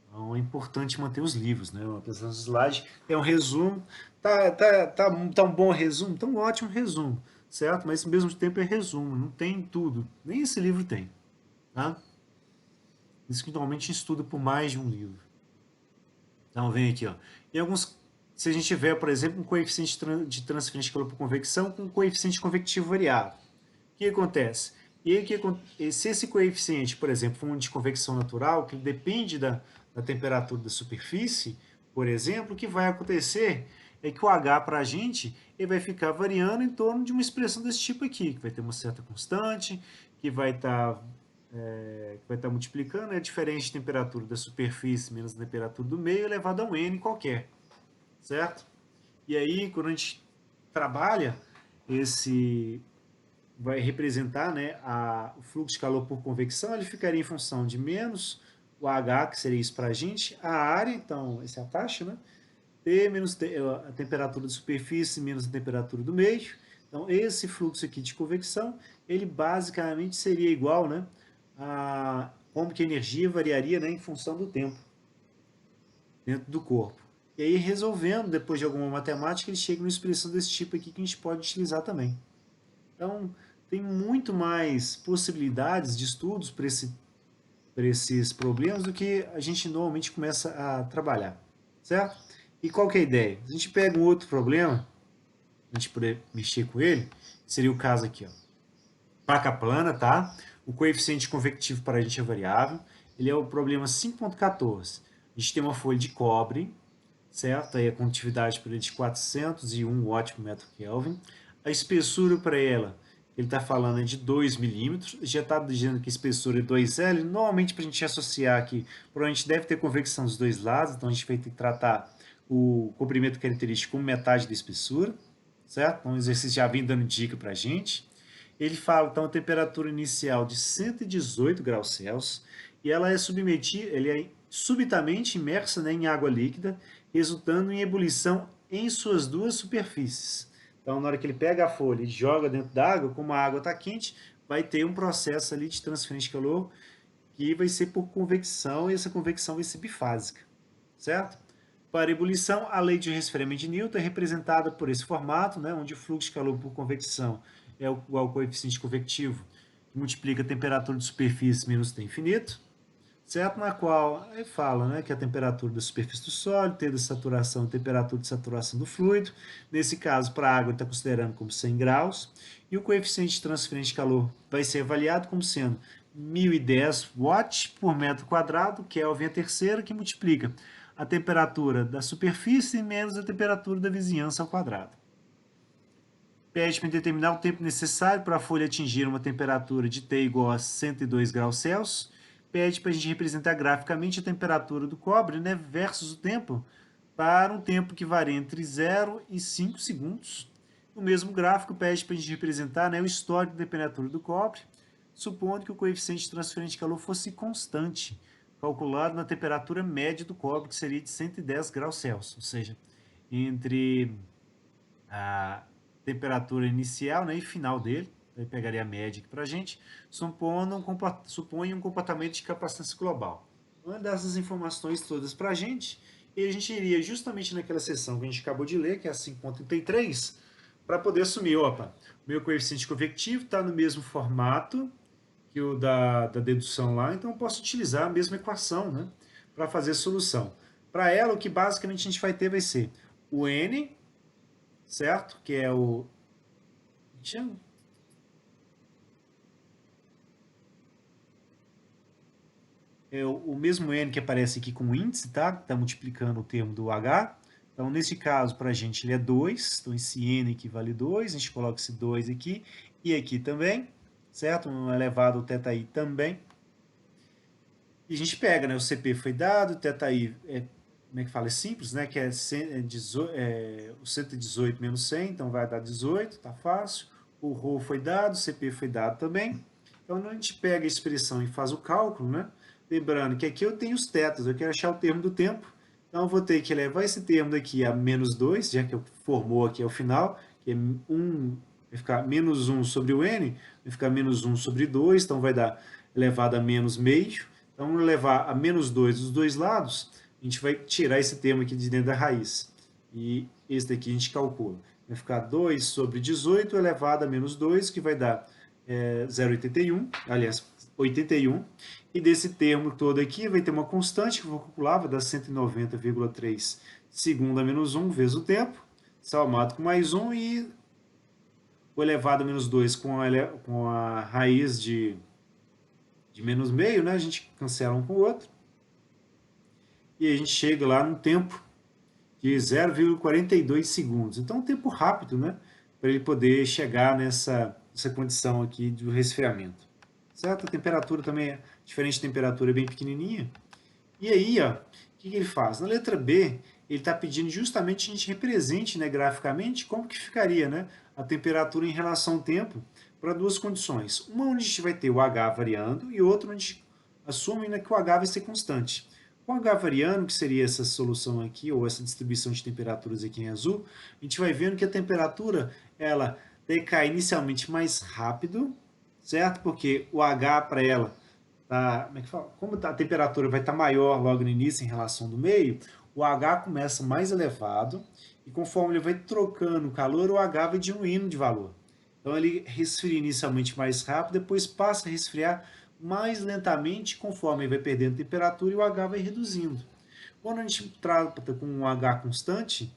Então, é importante manter os livros, né? A apresentação de slide é um resumo. Tá um bom resumo? Tá um ótimo resumo, certo? Mas ao mesmo tempo é resumo, não tem tudo. Nem esse livro tem. Tá? Isso que normalmente estuda por mais de um livro. Então, vem aqui, ó. Em alguns, se a gente tiver, por exemplo, um coeficiente de transferência de calor por convecção com um coeficiente convectivo variável, o que acontece? E aí, se esse coeficiente, por exemplo, for um de convecção natural, que depende da temperatura da superfície, por exemplo, o que vai acontecer é que o H para a gente ele vai ficar variando em torno de uma expressão desse tipo aqui, que vai ter uma certa constante, que vai estar multiplicando, é diferente de temperatura da superfície menos a temperatura do meio elevado a um n qualquer, certo? E aí, quando a gente trabalha esse vai representar, né, o fluxo de calor por convecção, ele ficaria em função de menos o H, que seria isso para a gente, a área, então, essa é a taxa, né? T menos a temperatura da superfície menos a temperatura do meio. Então, esse fluxo aqui de convecção, ele basicamente seria igual, né, a como que a energia variaria, né, em função do tempo dentro do corpo. E aí, resolvendo, depois de alguma matemática, ele chega numa expressão desse tipo aqui que a gente pode utilizar também. Então, tem muito mais possibilidades de estudos para esses problemas do que a gente normalmente começa a trabalhar, certo? E qual que é a ideia? A gente pega um outro problema, a gente poder mexer com ele, seria o caso aqui, ó. Placa plana, tá? O coeficiente convectivo para a gente é variável. Ele é o problema 5.14. A gente tem uma folha de cobre, certo? Aí a condutividade para ele de 401 watt por metro Kelvin. A espessura para ela, ele está falando é de 2 milímetros. Já está dizendo que a espessura é 2L. Normalmente, para a gente associar aqui, provavelmente deve ter convecção dos dois lados, então a gente vai ter que tratar o comprimento característico como metade da espessura, certo? Então o exercício já vem dando dica para a gente. Ele fala, então, a temperatura inicial de 118 graus Celsius e ela é ele é subitamente imersa, né, em água líquida, resultando em ebulição em suas duas superfícies. Então, na hora que ele pega a folha e joga dentro da água, como a água está quente, vai ter um processo ali de transferência de calor que vai ser por convecção e essa convecção vai ser bifásica, certo? Para ebulição, a lei de resfriamento de Newton é representada por esse formato, né, onde o fluxo de calor por convecção é igual ao coeficiente convectivo, que multiplica a temperatura de superfície menos T infinito, certo? Na qual ele fala, né, que a temperatura da superfície do sólido, T da saturação, a temperatura de saturação do fluido. Nesse caso, para a água, está considerando como 100 graus. E o coeficiente de transferência de calor vai ser avaliado como sendo 1010 watts por metro quadrado, Kelvin é a terceira, que multiplica a temperatura da superfície menos a temperatura da vizinhança ao quadrado. Pede para determinar o tempo necessário para a folha atingir uma temperatura de T igual a 102 graus Celsius. Pede para a gente representar graficamente a temperatura do cobre, né, versus o tempo, para um tempo que varia entre 0 e 5 segundos. No mesmo gráfico, pede para a gente representar, né, o histórico da temperatura do cobre, supondo que o coeficiente de transferência de calor fosse constante, calculado na temperatura média do cobre, que seria de 110 graus Celsius, ou seja, entre a temperatura inicial, né, e final dele, aí pegaria a média aqui para a gente, supõe um comportamento de capacitância global. Manda essas informações todas para a gente, e a gente iria justamente naquela seção que a gente acabou de ler, que é a 5.33, para poder assumir, opa, o meu coeficiente convectivo está no mesmo formato que o da dedução lá, então eu posso utilizar a mesma equação, né, para fazer a solução. Para ela, o que basicamente a gente vai ter vai ser o n, certo? Que é o... É o mesmo n que aparece aqui com o índice, tá? Está multiplicando o termo do h. Então, nesse caso, para a gente, ele é 2. Então, esse n equivale 2. A gente coloca esse 2 aqui e aqui também, certo? Um elevado ao θi também. E a gente pega, né? O CP foi dado, o θi como é que fala? É simples, né? Que é, o 118 menos 100, então vai dar 18, tá fácil. O ρ foi dado, o CP foi dado também. Então, a gente pega a expressão e faz o cálculo, né? Lembrando que aqui eu tenho os tetas, eu quero achar o termo do tempo. Então, eu vou ter que levar esse termo daqui a menos 2, já que eu formou aqui ao final, que é 1, vai ficar menos 1 sobre o n, vai ficar menos 1 sobre 2, então vai dar elevado a menos meio. Então, vamos levar a menos 2 dos dois lados, a gente vai tirar esse termo aqui de dentro da raiz. E esse daqui a gente calcula. Vai ficar 2 sobre 18 elevado a menos 2, que vai dar 0,81, aliás, 81. E desse termo todo aqui vai ter uma constante que eu vou calcular, vai dar 190,3 segundo a menos 1 vezes o tempo, somado com mais 1, e o elevado a menos 2 com a raiz de menos meio, né? A gente cancela um com o outro. E a gente chega lá num tempo de 0,42 segundos. Então, um tempo rápido, né? Para ele poder chegar nessa condição aqui do resfriamento. Certo? A temperatura também é diferente, a temperatura é bem pequenininha. E aí, ó, o que ele faz? Na letra B, ele está pedindo justamente que a gente represente, né, graficamente como que ficaria, né, a temperatura em relação ao tempo para duas condições. Uma onde a gente vai ter o H variando e outra onde a gente assume, né, que o H vai ser constante. Com o H variando, que seria essa solução aqui, ou essa distribuição de temperaturas aqui em azul, a gente vai vendo que a temperatura ela decai inicialmente mais rápido, certo? Porque o H para ela tá, como é que fala? Como a temperatura vai estar maior logo no início em relação do meio, o H começa mais elevado e conforme ele vai trocando o calor, o H vai diminuindo de valor. Então ele resfria inicialmente mais rápido, depois passa a resfriar mais lentamente conforme ele vai perdendo temperatura e o H vai reduzindo. Quando a gente trata com um H constante,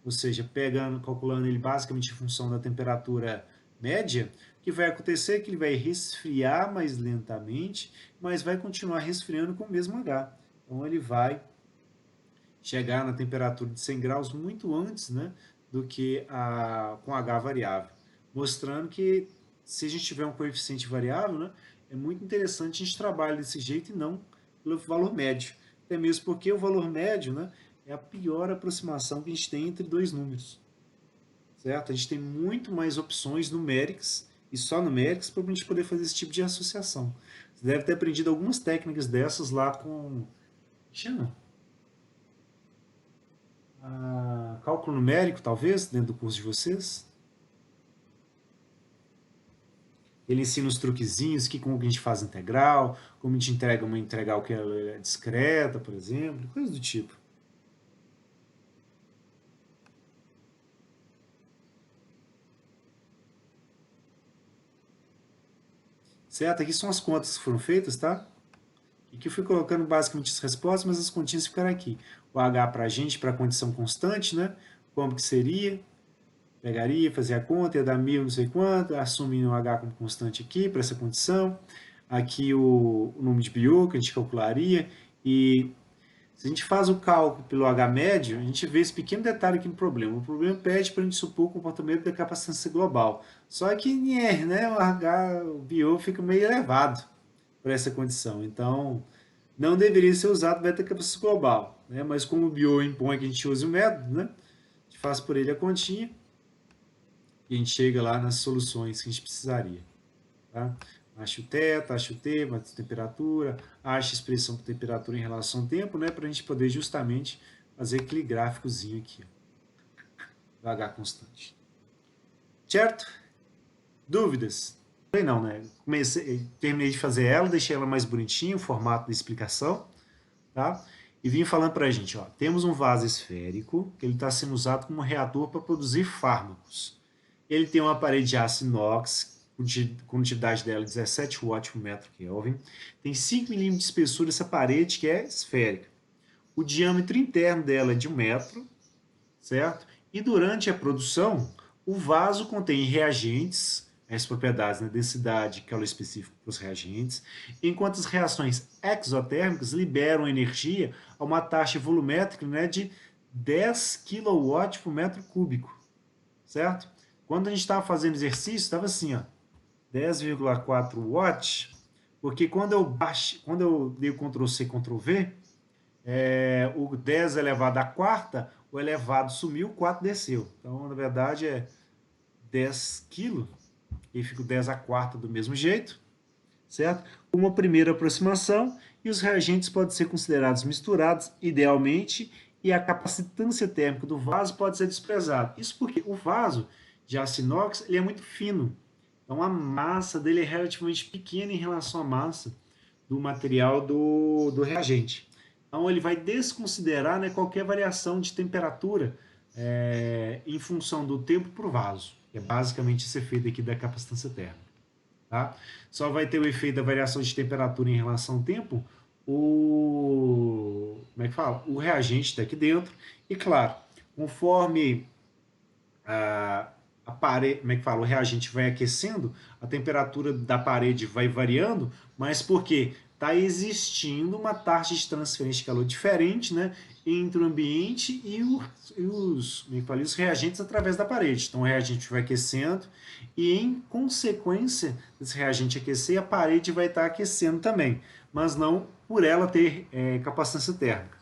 ou seja, pegando, calculando ele basicamente em função da temperatura média, o que vai acontecer é que ele vai resfriar mais lentamente, mas vai continuar resfriando com o mesmo H. Então ele vai chegar na temperatura de 100 graus muito antes, né, do que com H variável, mostrando que se a gente tiver um coeficiente variável, né, é muito interessante a gente trabalhar desse jeito e não pelo valor médio. Até mesmo porque o valor médio, né, é a pior aproximação que a gente tem entre dois números. Certo? A gente tem muito mais opções numéricas e só numéricas para a gente poder fazer esse tipo de associação. Você deve ter aprendido algumas técnicas dessas lá com... chama? Cálculo numérico, talvez, dentro do curso de vocês. Ele ensina os truquezinhos, como a gente faz integral, como a gente entrega uma integral que é discreta, por exemplo, coisas do tipo. Certo? Aqui são as contas que foram feitas, tá? E que eu fui colocando basicamente as respostas, mas as continhas ficaram aqui. O H para a gente, para a condição constante, né? Como que seria? Pegaria, fazia a conta, ia dar 1000 não sei quanto, assume o H como constante aqui para essa condição. Aqui o número de Biot que a gente calcularia. E se a gente faz o cálculo pelo H médio, a gente vê esse pequeno detalhe aqui no problema. O problema pede para a gente supor o comportamento da capacitância global. Só que, né, o H, o Biot fica meio elevado para essa condição. Então, não deveria ser usado beta capacitância global, né? Mas como o Biot impõe que a gente use o método, né? A gente faz por ele a continha e a gente chega lá nas soluções que a gente precisaria. Tá? Acha o θ, acha o t, bate a temperatura, acha a expressão por temperatura em relação ao tempo, né? Para a gente poder justamente fazer aquele gráficozinho aqui, ó, do H constante. Certo? Dúvidas? Não, né? Terminei de fazer ela, deixei ela mais bonitinha, o formato da explicação, tá? E vim falando para a gente, ó, temos um vaso esférico, que ele está sendo usado como reator para produzir fármacos. Ele tem uma parede de aço inox, com utilidade dela 17 watts por metro Kelvin. Tem 5 milímetros de espessura essa parede, que é esférica. O diâmetro interno dela é de 1 metro, certo? E durante a produção, o vaso contém reagentes, as propriedades, né, densidade, calor específico para os reagentes, enquanto as reações exotérmicas liberam energia a uma taxa volumétrica, né, de 10 kW por metro cúbico, certo? Quando a gente estava fazendo exercício, estava assim, ó, 10,4 watts, porque quando eu dei o Ctrl C, Ctrl V, o 10 elevado à quarta, o elevado sumiu, o 4 desceu. Então, na verdade, é 10 quilos, e fica o 10 à quarta do mesmo jeito, certo? Uma primeira aproximação, e os reagentes podem ser considerados misturados, idealmente, e a capacitância térmica do vaso pode ser desprezada. Isso porque o vaso de aço inox ele é muito fino, então a massa dele é relativamente pequena em relação à massa do material do reagente. Então ele vai desconsiderar, né, qualquer variação de temperatura em função do tempo para o vaso. É basicamente esse efeito aqui da capacitância térmica. Tá? Só vai ter o efeito da variação de temperatura em relação ao tempo como é que fala? O reagente está aqui dentro. E claro, conforme a parede, como é que fala? O reagente vai aquecendo, a temperatura da parede vai variando, mas por quê? Está existindo uma taxa de transferência de calor diferente, né, entre o ambiente os reagentes através da parede. Então o reagente vai aquecendo e em consequência desse reagente aquecer, a parede vai estar aquecendo também, mas não por ela ter capacitância térmica.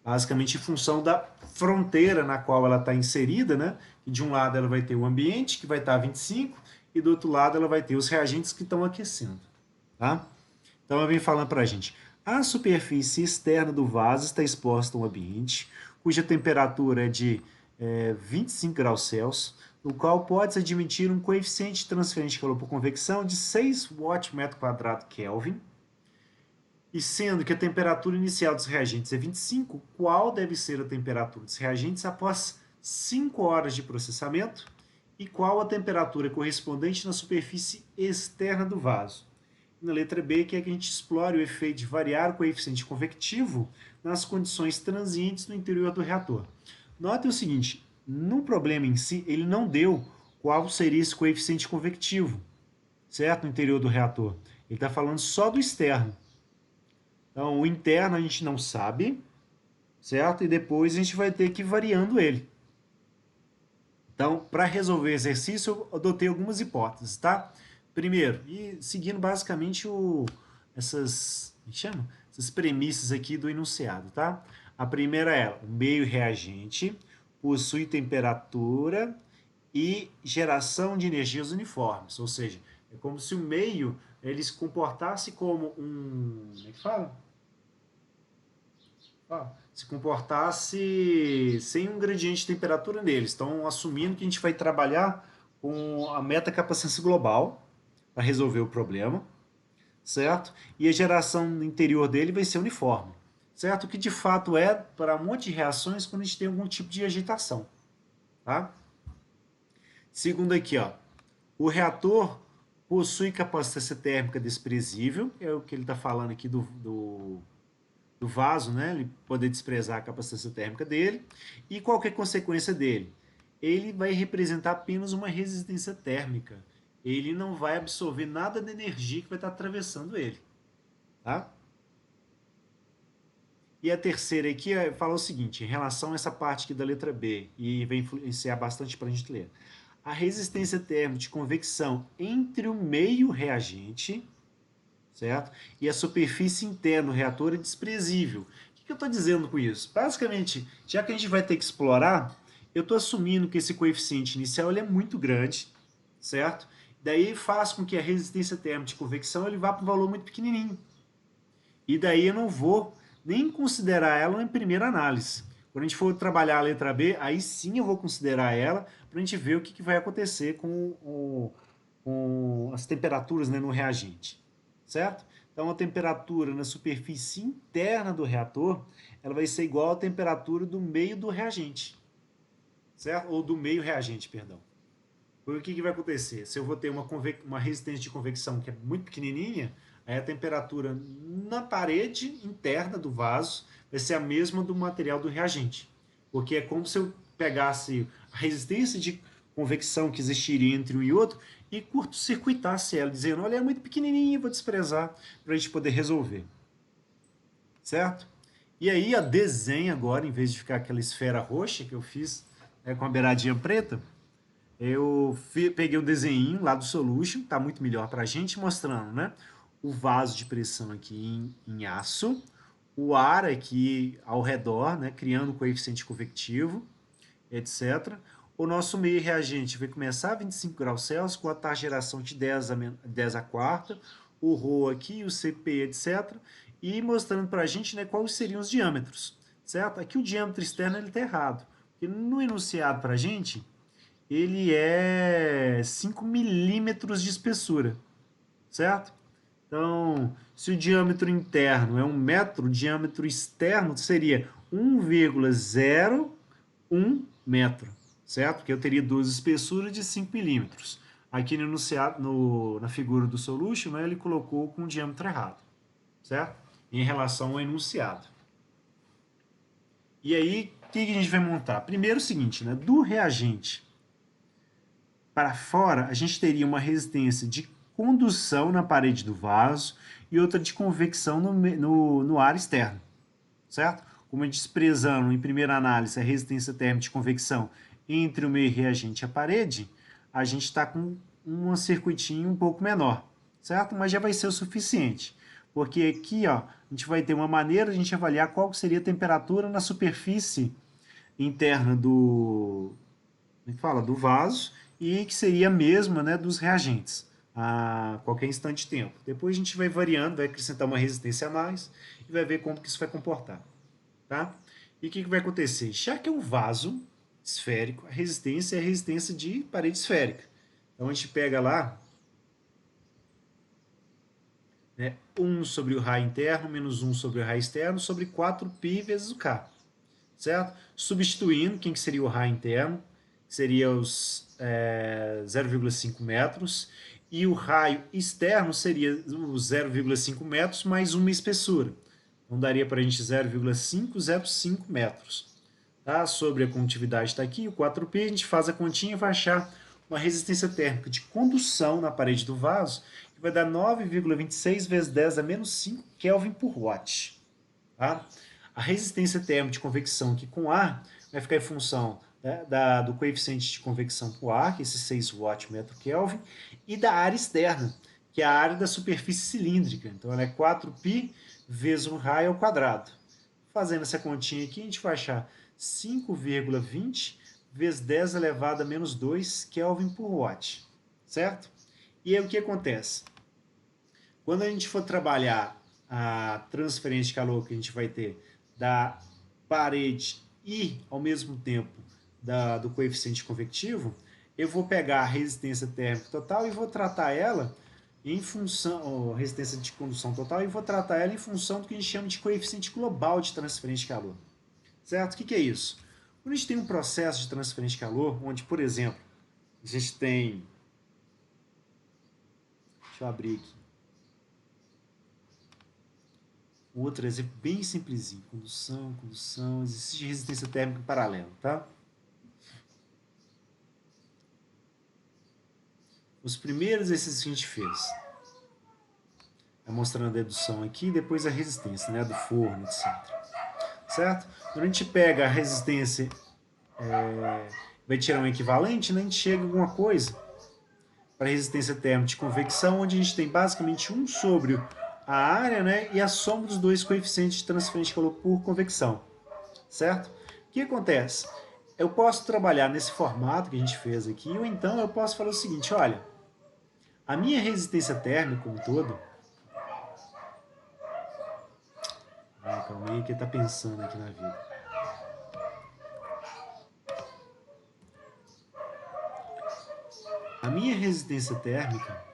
Basicamente em função da fronteira na qual ela está inserida, né? E de um lado ela vai ter o ambiente, que vai estar a 25, e do outro lado ela vai ter os reagentes que estão aquecendo. Tá? Então eu venho falando para a gente. A superfície externa do vaso está exposta a um ambiente, cuja temperatura é de 25 graus Celsius, no qual pode-se admitir um coeficiente de transferência de calor por convecção de 6 watts por metro quadrado Kelvin, e sendo que a temperatura inicial dos reagentes é 25, qual deve ser a temperatura dos reagentes após 5 horas de processamento e qual a temperatura correspondente na superfície externa do vaso. E na letra B, que é que a gente explore o efeito de variar o coeficiente convectivo nas condições transientes no interior do reator. Note o seguinte, no problema em si, ele não deu qual seria esse coeficiente convectivo, certo? No interior do reator. Ele está falando só do externo. Então, o interno a gente não sabe, certo? E depois a gente vai ter que ir variando ele. Então, para resolver o exercício, eu adotei algumas hipóteses, tá? Primeiro, e seguindo basicamente essas premissas aqui do enunciado, tá? A primeira é, o meio reagente possui temperatura e geração de energias uniformes, ou seja, é como se o meio ele se comportasse como como é que fala? Se comportasse sem um gradiente de temperatura neles. Estão assumindo que a gente vai trabalhar com a meta-capacitância global para resolver o problema, certo? E a geração no interior dele vai ser uniforme, certo? O que de fato é para um monte de reações quando a gente tem algum tipo de agitação, tá? Segundo aqui, ó, o reator possui capacitância térmica desprezível, é o que ele está falando aqui do vaso, né? Ele poder desprezar a capacitância térmica dele. E qual que é a consequência dele? Ele vai representar apenas uma resistência térmica. Ele não vai absorver nada da energia que vai estar atravessando ele. Tá? E a terceira aqui fala o seguinte, em relação a essa parte aqui da letra B, e vai influenciar bastante para a gente ler. A resistência térmica de convecção entre o meio reagente, certo? E a superfície interna do reator é desprezível. O que eu estou dizendo com isso? Basicamente, já que a gente vai ter que explorar, eu estou assumindo que esse coeficiente inicial ele é muito grande, certo? Daí faz com que a resistência térmica de convecção ele vá para um valor muito pequenininho. E daí eu não vou nem considerar ela em primeira análise. Quando a gente for trabalhar a letra B, aí sim eu vou considerar ela para a gente ver o que vai acontecer com as temperaturas, né, no reagente, certo? Então a temperatura na superfície interna do reator ela vai ser igual à temperatura do meio do reagente, certo? Ou do meio reagente, perdão. Porque o que vai acontecer? Se eu vou ter uma resistência de convecção que é muito pequenininha, aí a temperatura na parede interna do vaso vai ser a mesma do material do reagente. Porque é como se eu pegasse a resistência de convecção que existiria entre um e outro e curto-circuitasse ela, dizendo, olha, é muito pequenininha, vou desprezar, para a gente poder resolver. Certo? E aí a desenho agora, em vez de ficar aquela esfera roxa que eu fiz com a beiradinha preta, peguei o desenho lá do Solution, tá muito melhor para a gente, mostrando, né? O vaso de pressão aqui em aço, o ar aqui ao redor, né? Criando o coeficiente convectivo, etc. O nosso meio reagente vai começar a 25 graus Celsius, com a taxa de geração de 10 a quarta, o ρ aqui, o Cp, etc. E mostrando para a gente, né, quais seriam os diâmetros, certo? Aqui o diâmetro externo está errado, porque no enunciado para a gente, ele é 5 milímetros de espessura, certo? Então, se o diâmetro interno é 1 metro, o diâmetro externo seria 1,01 metro, certo? Porque eu teria duas espessuras de 5 milímetros. Aqui no enunciado, na figura do solution, né, ele colocou com o diâmetro errado, certo? Em relação ao enunciado. E aí, o que a gente vai montar? Primeiro o seguinte, né? Do reagente para fora, a gente teria uma resistência de condução na parede do vaso e outra de convecção no ar externo, certo? Como desprezando em primeira análise a resistência térmica de convecção entre o meio reagente e a parede, a gente está com um circuitinho um pouco menor, certo? Mas já vai ser o suficiente, porque aqui ó, a gente vai ter uma maneira de a gente avaliar qual seria a temperatura na superfície interna do vaso e que seria a mesma, né, dos reagentes a qualquer instante de tempo. Depois a gente vai variando, vai acrescentar uma resistência a mais e vai ver como que isso vai comportar. Tá? E o que vai acontecer? Já que é um vaso esférico, a resistência é a resistência de parede esférica. Então a gente pega lá, né, 1 sobre o raio interno menos 1 sobre o raio externo sobre 4π vezes o K. Certo? Substituindo, quem que seria o raio interno? Seria os 0,5 metros. E o raio externo seria os 0,5 metros mais uma espessura. Então daria para a gente 0,505 metros. Tá? Sobre a condutividade está aqui, o 4π, a gente faz a continha e vai achar uma resistência térmica de condução na parede do vaso, que vai dar 9,26 vezes 10 a menos 5 Kelvin por watt. Tá? A resistência térmica de convecção aqui com ar vai ficar em função, né, do coeficiente de convecção com ar, que é esse 6 watt metro Kelvin, e da área externa, que é a área da superfície cilíndrica. Então ela é 4π vezes um raio ao quadrado. Fazendo essa continha aqui, a gente vai achar 5,20 vezes 10 elevado a menos 2 Kelvin por watt. Certo? E aí o que acontece? Quando a gente for trabalhar a transferência de calor que a gente vai ter da parede e, ao mesmo tempo, do coeficiente convectivo, eu vou pegar a resistência térmica total e vou tratar ela em função, resistência de condução total, e vou tratar ela em função do que a gente chama de coeficiente global de transferência de calor. Certo? O que é isso? Quando a gente tem um processo de transferência de calor, onde, por exemplo, a gente tem. Deixa eu abrir aqui. Outro exemplo bem simplesinho. Condução, condução, exercício de resistência térmica em paralelo, tá? Os primeiros exercícios que a gente fez. É mostrando a dedução aqui, depois a resistência, né? Do forno, etc. Certo? Quando a gente pega a resistência, vai tirar um equivalente, né? A gente chega a alguma coisa para resistência térmica de convecção, onde a gente tem basicamente 1 sobre a área, né? E a soma dos dois coeficientes de transferência de calor por convecção. Certo? O que acontece? Eu posso trabalhar nesse formato que a gente fez aqui, ou então eu posso falar o seguinte, olha, a minha resistência térmica como um todo, calma aí que ele está pensando aqui na vida. A minha resistência térmica,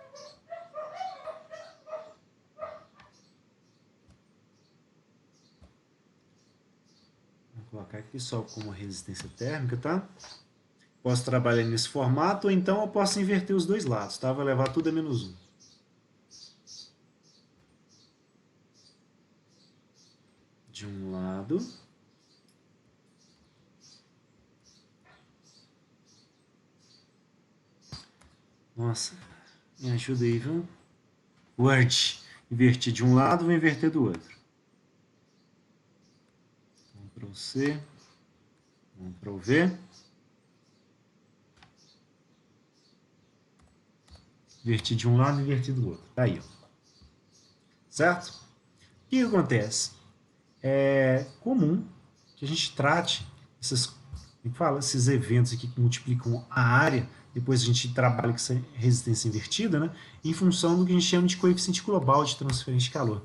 vou colocar aqui só como resistência térmica, tá? Posso trabalhar nesse formato, ou então eu posso inverter os dois lados, tá? Vou levar tudo a menos 1. De um lado. Nossa, me ajuda aí, viu? Word. Invertir de um lado, vou inverter do outro. Ctrl C. Ctrl V. Invertir de um lado, invertir do outro. Tá aí, ó. Certo? O que acontece? É comum que a gente trate esses eventos aqui que multiplicam a área, depois a gente trabalha com essa resistência invertida, né, em função do que a gente chama de coeficiente global de transferência de calor,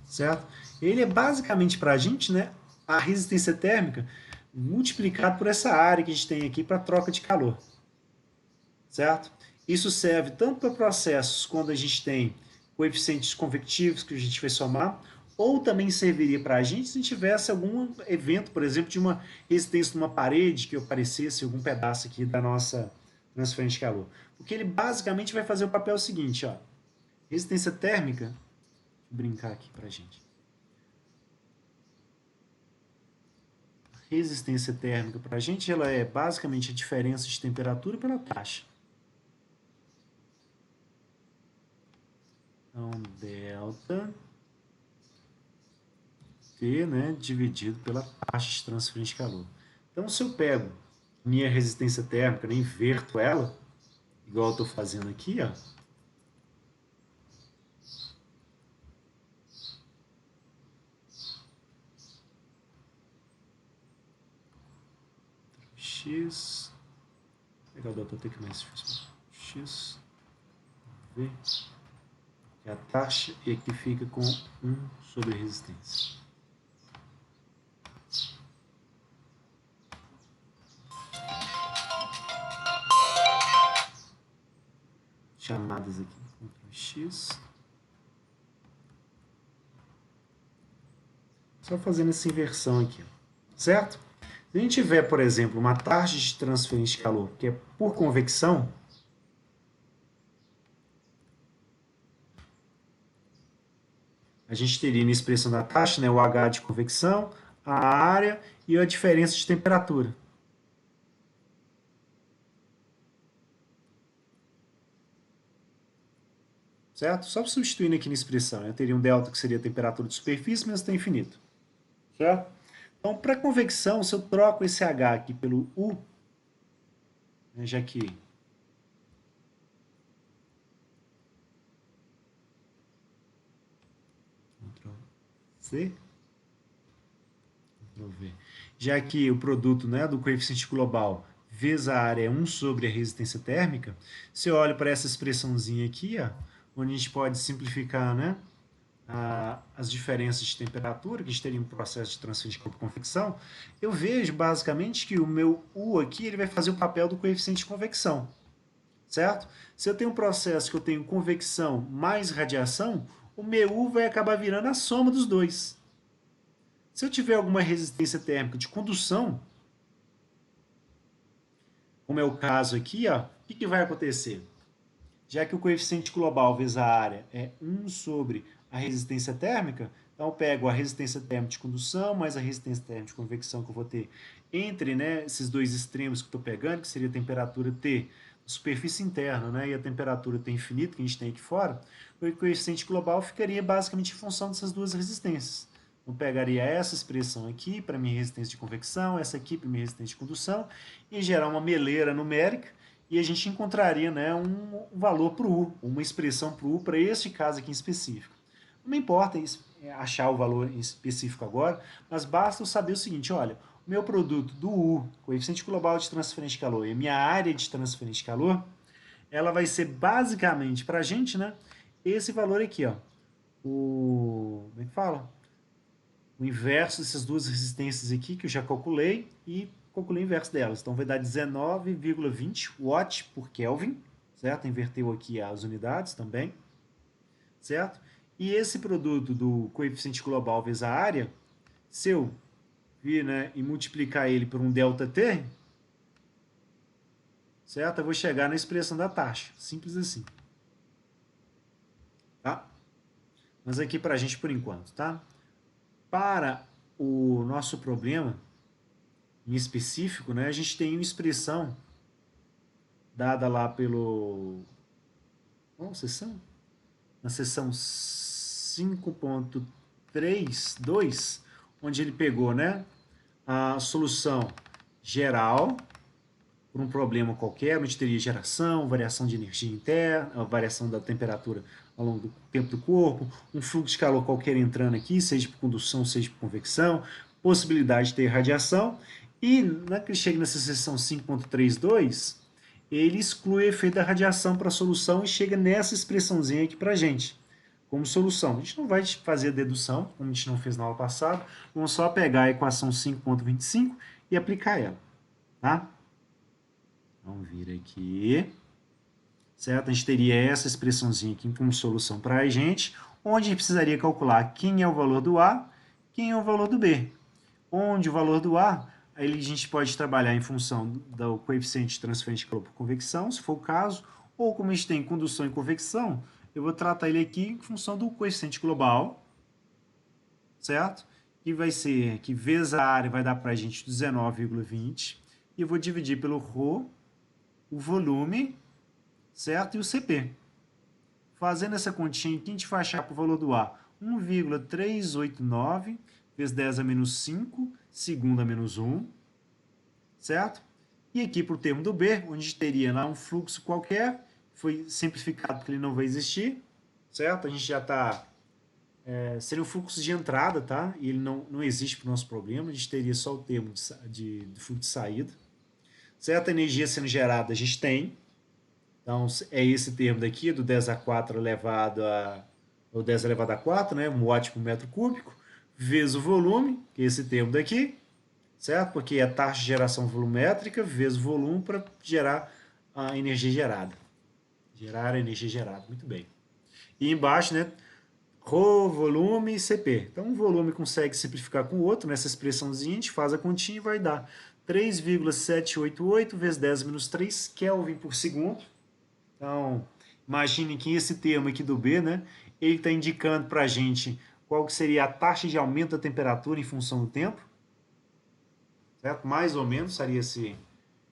certo? Ele é basicamente para a gente, né, a resistência térmica multiplicado por essa área que a gente tem aqui para troca de calor, certo? Isso serve tanto para processos quando a gente tem coeficientes convectivos que a gente vai somar, ou também serviria para a gente se tivesse algum evento, por exemplo, de uma resistência numa parede que aparecesse algum pedaço aqui da nossa transferência de calor. Porque ele basicamente vai fazer o papel seguinte, ó, resistência térmica, vou brincar aqui para a gente. Resistência térmica para a gente, ela é basicamente a diferença de temperatura pela taxa. Então, delta T, né, dividido pela taxa de transferência de calor. Então, se eu pego minha resistência térmica, né, inverto ela, igual eu estou fazendo aqui, ó, X, vou pegar o delta T que é mais difícil, X, V, que é a taxa, e aqui fica com 1 sobre a resistência. Chamadas aqui, Ctrl X. Só fazendo essa inversão aqui, certo? Se a gente tiver, por exemplo, uma taxa de transferência de calor que é por convecção, a gente teria na expressão da taxa, né, o H de convecção, a área e a diferença de temperatura. Certo? Só substituindo aqui na expressão, eu teria um delta que seria a temperatura de superfície, mas está infinito. Certo? Então, para convecção, se eu troco esse H aqui pelo U, né, já que Ctrl C, Ctrl V, já que o produto, né, do coeficiente global vezes a área é 1 sobre a resistência térmica, se eu olho para essa expressãozinha aqui, ó, onde a gente pode simplificar, né, as diferenças de temperatura, que a gente teria um processo de transferência de convecção, eu vejo basicamente que o meu U aqui ele vai fazer o papel do coeficiente de convecção, certo? Se eu tenho um processo que eu tenho convecção mais radiação, o meu U vai acabar virando a soma dos dois. Se eu tiver alguma resistência térmica de condução, como é o caso aqui, ó, o que vai acontecer? Já que o coeficiente global vezes a área é 1 sobre a resistência térmica, então eu pego a resistência térmica de condução mais a resistência térmica de convecção que eu vou ter entre, né, esses dois extremos que eu estou pegando, que seria a temperatura T, superfície interna, né, e a temperatura T infinito que a gente tem aqui fora, o coeficiente global ficaria basicamente em função dessas duas resistências. Eu pegaria essa expressão aqui para minha resistência de convecção, essa aqui para minha resistência de condução, e gerar uma meleira numérica, e a gente encontraria, né, um valor para o U, uma expressão para o U para este caso aqui em específico. Não importa achar o valor em específico agora, mas basta eu saber o seguinte, olha, o meu produto do U, coeficiente global de transferência de calor, e a minha área de transferência de calor, ela vai ser basicamente para a gente, né, esse valor aqui, ó, como é que fala? O inverso dessas duas resistências aqui que eu já calculei e calculei o inverso delas. Então vai dar 19,20 watt por Kelvin, certo? Inverteu aqui as unidades também, certo? E esse produto do coeficiente global vezes a área, se eu vir, né, e multiplicar ele por um ΔT, certo? Eu vou chegar na expressão da taxa, simples assim, tá? Mas aqui para a gente por enquanto, tá? Para o nosso problema em específico, né, a gente tem uma expressão dada lá pelo... Qual seção? Na seção 5.32, onde ele pegou, né, a solução geral por um problema qualquer, onde teria geração, variação de energia interna, variação da temperatura ao longo do tempo do corpo, um fluxo de calor qualquer entrando aqui, seja por condução, seja por convecção, possibilidade de ter radiação, e na que ele chega nessa seção 5.32, ele exclui o efeito da radiação para a solução e chega nessa expressãozinha aqui para a gente, como solução. A gente não vai fazer a dedução, como a gente não fez na aula passada, vamos só pegar a equação 5.25 e aplicar ela, tá? Vamos vir aqui, certo? A gente teria essa expressãozinha aqui como solução para a gente, onde a gente precisaria calcular quem é o valor do A, quem é o valor do B. Onde o valor do A, aí a gente pode trabalhar em função do coeficiente de transferência de calor por convecção, se for o caso, ou como a gente tem condução e convecção, eu vou tratar ele aqui em função do coeficiente global, certo? Que vai ser que vezes a área vai dar para a gente 19,20, e eu vou dividir pelo ρ, o volume, certo? E o CP. Fazendo essa continha aqui, a gente vai achar para o valor do A 1,389 vezes 10 a menos 5, segundo a menos 1, certo? E aqui para o termo do B, onde a gente teria lá um fluxo qualquer, foi simplificado porque ele não vai existir, certo? A gente já está... seria um fluxo de entrada, tá? E ele não existe para o nosso problema, a gente teria só o termo de fluxo de saída. Certa energia sendo gerada a gente tem, então, é esse termo daqui, do 10 a 4 elevado a... ou 10 elevado a 4, né, um watt por metro cúbico, vezes o volume, que é esse termo daqui, certo? Porque é a taxa de geração volumétrica vezes o volume para gerar a energia gerada. Gerar a energia gerada, muito bem. E embaixo, né, ρ, volume e CP. Então, um volume consegue simplificar com o outro, nessa expressãozinha, a gente faz a continha e vai dar 3,788 vezes 10 menos 3 Kelvin por segundo. Então, imagine que esse termo aqui do B, né, ele está indicando para a gente qual que seria a taxa de aumento da temperatura em função do tempo, certo? Mais ou menos seria esse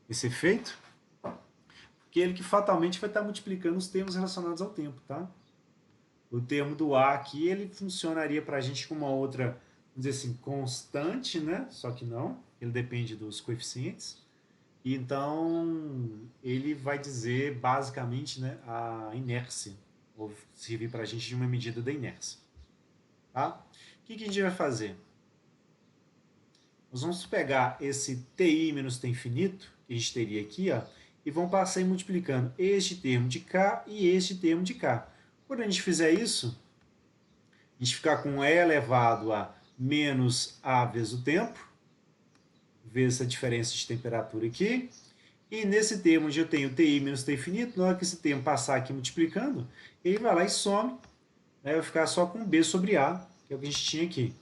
efeito, porque ele que fatalmente vai estar multiplicando os termos relacionados ao tempo, tá? O termo do A aqui, ele funcionaria para a gente com uma outra, vamos dizer assim, constante, né? Só que não, ele depende dos coeficientes. E então, ele vai dizer basicamente, né, a inércia, ou servir para a gente de uma medida da inércia. Tá? O que a gente vai fazer? Nós vamos pegar esse TI menos T infinito, que a gente teria aqui, ó, e vamos passar multiplicando este termo de K e este termo de K. Quando a gente fizer isso, a gente ficar com E elevado a menos A vezes o tempo, vezes a diferença de temperatura aqui. E nesse termo onde eu tenho TI menos T infinito, na hora que esse termo passar aqui multiplicando, ele vai lá e some, né, vai ficar só com B sobre A, que é o que a gente tinha aqui.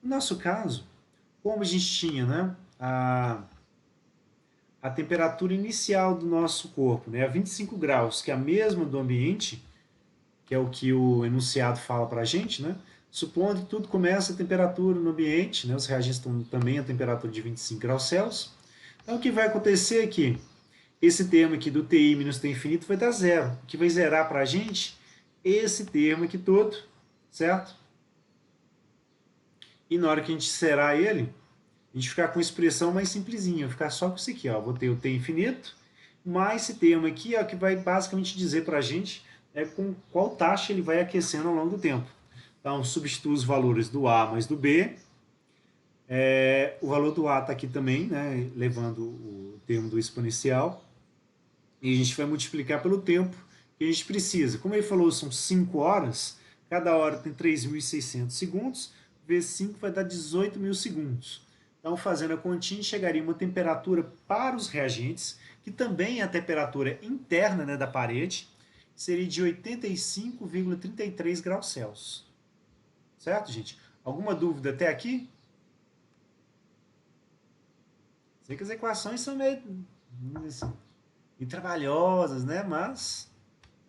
No nosso caso, como a gente tinha, né, a temperatura inicial do nosso corpo, né, a 25 graus, que é a mesma do ambiente, que é o que o enunciado fala para a gente, né, supondo que tudo começa a temperatura no ambiente, né, os reagentes estão também a temperatura de 25 graus Celsius. Então, o que vai acontecer aqui? Esse termo aqui do TI menos T infinito vai dar zero. O que vai zerar para a gente? Esse termo aqui todo, certo? E na hora que a gente zerar ele, a gente ficar com a expressão mais simplesinha, ficar só com isso aqui, ó. Vou ter o T infinito, mais esse termo aqui, ó, que vai basicamente dizer para a gente com qual taxa ele vai aquecendo ao longo do tempo. Então, substituo os valores do A mais do B. O valor do A está aqui também, né, levando o termo do exponencial. E a gente vai multiplicar pelo tempo que a gente precisa. Como ele falou, são 5 horas, cada hora tem 3.600 segundos, vezes 5 vai dar 18.000 segundos. Então, fazendo a continha, chegaria uma temperatura para os reagentes, que também é a temperatura interna, né, da parede, seria de 85,33 graus Celsius. Certo, gente? Alguma dúvida até aqui? Sei que as equações são meio... assim, e trabalhosas, né? Mas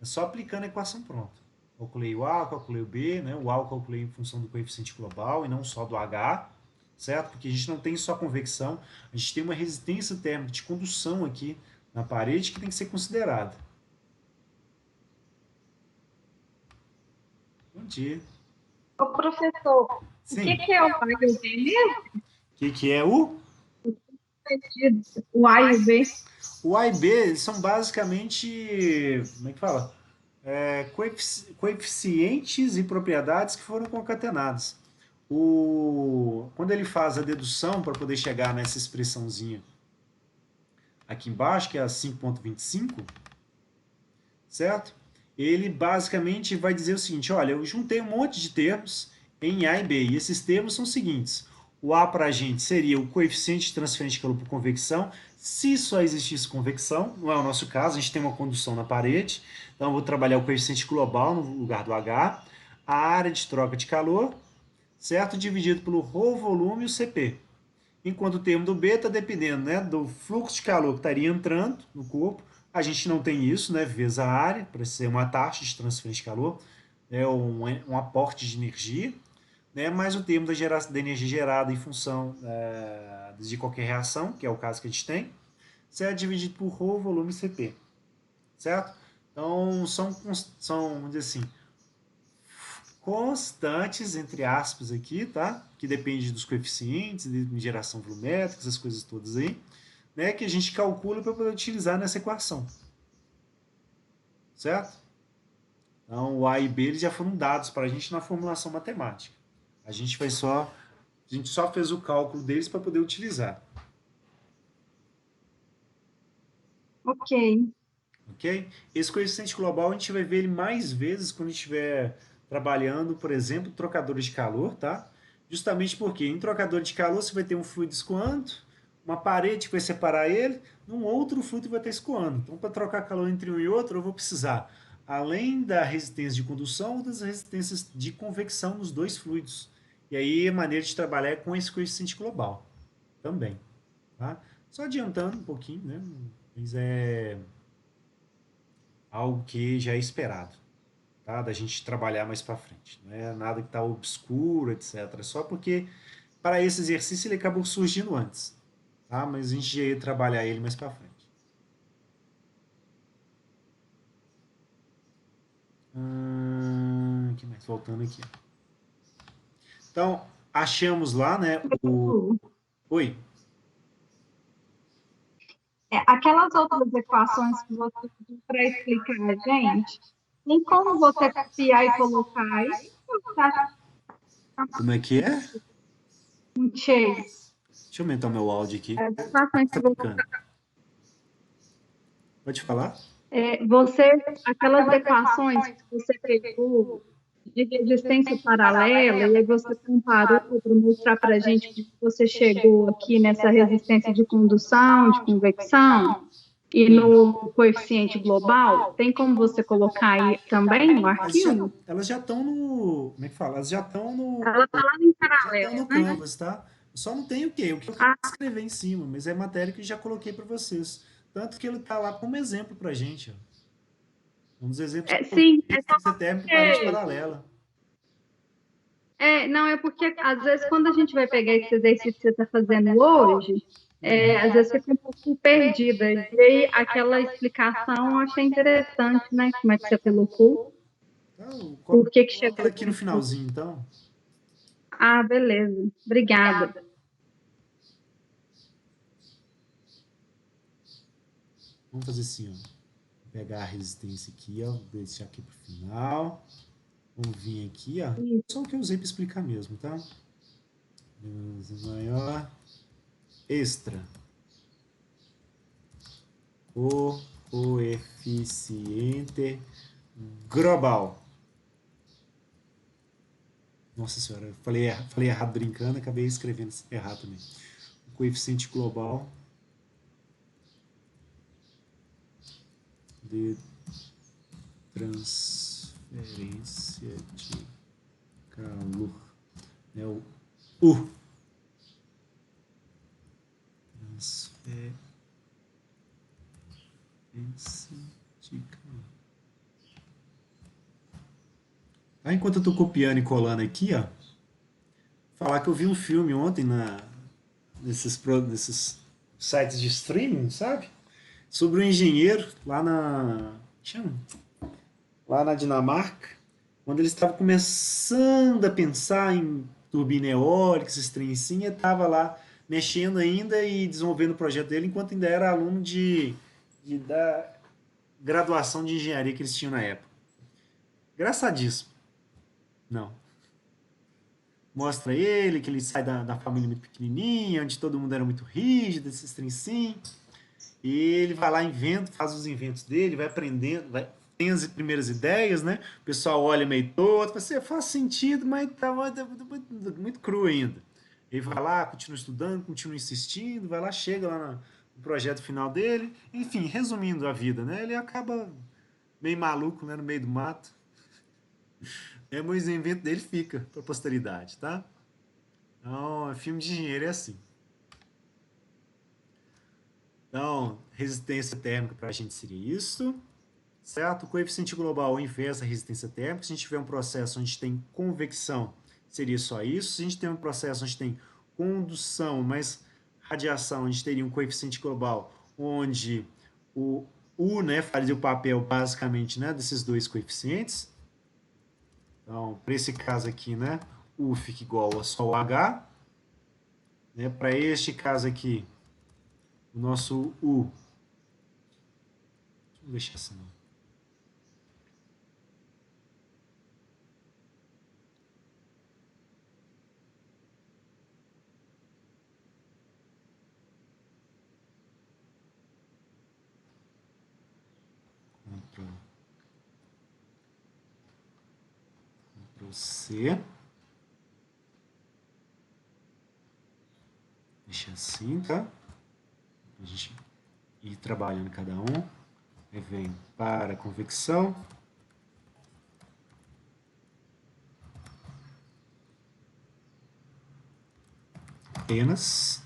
é só aplicando a equação pronta. Calculei o A, calculei o B, né? O A eu calculei em função do coeficiente global e não só do H, certo? Porque a gente não tem só convecção, a gente tem uma resistência térmica de condução aqui na parede que tem que ser considerada. Bom dia. Ô, professor, o que Sim. que é o A e o B mesmo? O que é o? O A e o B? O A e B eles são basicamente, como é que fala? Coeficientes e propriedades que foram concatenadas. Quando ele faz a dedução para poder chegar nessa expressãozinha aqui embaixo, que é a 5,25, certo? Ele basicamente vai dizer o seguinte: olha, eu juntei um monte de termos em A e B, e esses termos são os seguintes. O A para a gente seria o coeficiente de transferência de calor por convecção, se só existisse convecção, não é o nosso caso, a gente tem uma condução na parede, então eu vou trabalhar o coeficiente global no lugar do H, a área de troca de calor, certo? Dividido pelo ρ volume e o Cp. Enquanto o termo do B está dependendo, né, do fluxo de calor que estaria entrando no corpo. A gente não tem isso, né, vezes a área, para ser uma taxa de transferência de calor, é um aporte de energia, né, mais o termo da energia gerada em função de qualquer reação, que é o caso que a gente tem, será dividido por ρ volume Cp, certo? Então, vamos dizer assim, constantes, entre aspas, aqui, tá? Que depende dos coeficientes, de geração volumétrica, essas coisas todas aí, né? Que a gente calcula para poder utilizar nessa equação, certo? Então, o A e B eles já foram dados para a gente na formulação matemática. A gente só fez o cálculo deles para poder utilizar, Ok. ok? Esse coeficiente global a gente vai ver ele mais vezes quando estiver trabalhando, por exemplo, trocadores de calor, tá? Justamente porque em trocador de calor você vai ter um fluido escoando, uma parede que vai separar ele, um outro fluido vai estar escoando. Então, para trocar calor entre um e outro, eu vou precisar, além da resistência de condução, das resistências de convecção nos dois fluidos. E aí a maneira de trabalhar é com esse coeficiente global também, tá? Só adiantando um pouquinho, né? Mas é algo que já é esperado, tá? Da gente trabalhar mais para frente. Não é nada que está obscuro, etc. Só porque para esse exercício ele acabou surgindo antes, tá? Mas a gente já ia trabalhar ele mais para frente. Que mais? Voltando aqui. Então, achamos lá, né? Oi. É, aquelas outras equações que você pediu para explicar a gente, tem como você copiar e colocar aí? Ou tá Como é que é? muito cheio? Deixa eu aumentar o meu áudio aqui. As equações Tá que você, picando. Pode falar? aquelas equações que você pegou de resistência paralela, e aí você comparou para mostrar para a gente como você chegou aqui nessa resistência de condução, de convecção, e Sim. no coeficiente global, tem como você colocar aí também no arquivo? Elas já estão no. Como é que fala? Elas Ela está lá em já estão paralelo, no né? Canvas, tá? Eu só não tem o quê? O que eu quero Ah, escrever em cima, mas é matéria que eu já coloquei para vocês. Tanto que ele tá lá como exemplo pra gente, ó. Um dos exemplos que eu coloquei sim, é só resistência térmica e parede porque. paralela. Não, é porque às vezes quando a gente vai pegar esse exercício que você está fazendo hoje, às vezes fica um pouco perdida. E aí aquela explicação eu achei interessante, né? Como é que você colocou? Então, Por que que coloca ela chegou aqui no aqui? finalzinho, então. Ah, beleza. Obrigada. Vamos fazer assim, ó. Vou pegar a resistência aqui, ó. Deixar aqui pro final. Vamos vir aqui, ó. Só o que eu usei para explicar mesmo, tá? Maior. Extra. O coeficiente global. Nossa senhora, eu falei errado brincando, acabei escrevendo errado também. O coeficiente global de transferência de calor. É o U. Transferência Aí, enquanto eu estou copiando e colando aqui, ó, falar que eu vi um filme ontem nesses sites de streaming, sabe? Sobre um engenheiro chama? Lá na Dinamarca, quando eles estavam começando a pensar em turbina eólica, esses trem assim, ele estava lá mexendo ainda e desenvolvendo o projeto dele, enquanto ainda era aluno da graduação de engenharia que eles tinham na época. Engraçadíssimo. Não. Mostra ele, que ele sai da família muito pequenininha, onde todo mundo era muito rígido, esses trem assim. E ele vai lá, inventa, faz os inventos dele, vai aprendendo, tem as primeiras ideias, né? O pessoal olha meio todo, você faz sentido, mas tá muito cru ainda. Ele vai lá, continua estudando, continua insistindo, vai lá, chega lá no projeto final dele. Enfim, resumindo a vida, né? Ele acaba meio maluco, né, no meio do mato. Mas o invento dele fica para a posteridade, tá? Então, filme de engenheiro é assim. Então, resistência térmica para a gente seria isso, certo? O coeficiente global inverso da resistência térmica. Se a gente tiver um processo onde tem convecção, seria só isso. Se a gente tem um processo onde tem condução, mas radiação, a gente teria um coeficiente global onde o U, né, faria o papel basicamente, né, desses dois coeficientes. Então, para esse caso aqui, né, U fica igual a só o H. Né, para este caso aqui, o nosso U. Deixa eu deixar assim. Ctrl, Ctrl C. Deixa assim, tá? A gente ir trabalhando cada um. Aí vem para a convecção. Apenas.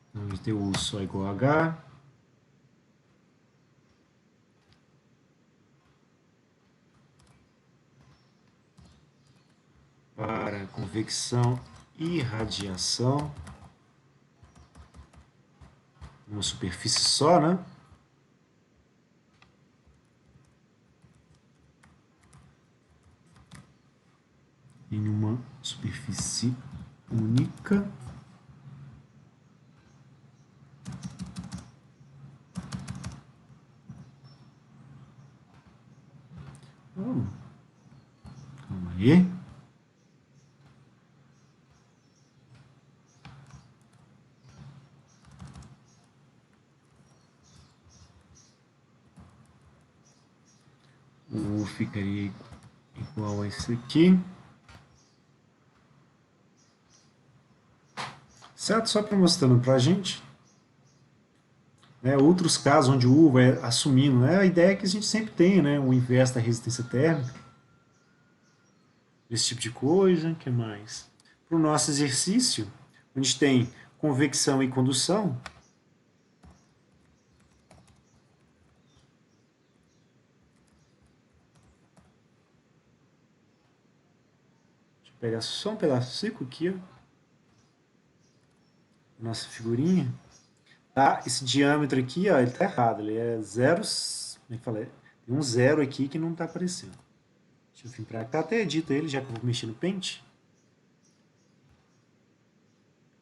Então, a gente tem o U só igual a H. Para convecção e radiação. Uma superfície só, né? Em uma superfície única. Oh, calma aí. O U ficaria igual a esse aqui. Certo? Só para mostrando para a gente. Né, outros casos onde o U vai assumindo, né, a ideia é que a gente sempre tem, né, o inverso da resistência térmica, esse tipo de coisa. Que mais? Para o nosso exercício, onde tem convecção e condução, deixa eu pegar só um pedaço aqui, ó, nossa figurinha. Tá? Esse diâmetro aqui, ó, ele tá errado, ele é zero, como é que fala? Tem um zero aqui que não está aparecendo. Deixa eu vir para cá, até edito ele, já que eu vou mexer no pente.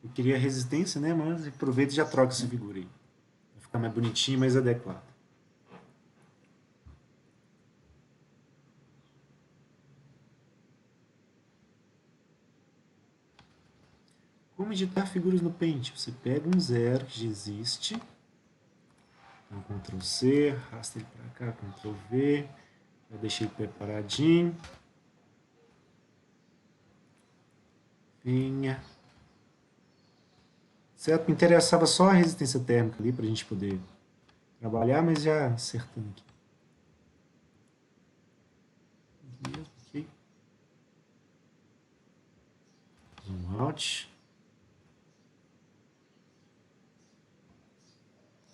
Eu queria resistência, né? Mas aproveita e já troca essa figura aí. Vai ficar mais bonitinho e mais adequado. Como editar figuras no Paint? Você pega um zero que já existe. Então, Ctrl C, arrasta ele para cá, Ctrl V. Já deixei ele preparadinho. Venha. Certo? Me interessava só a resistência térmica ali para a gente poder trabalhar, mas já acertando aqui. Ok. Zoom Alt.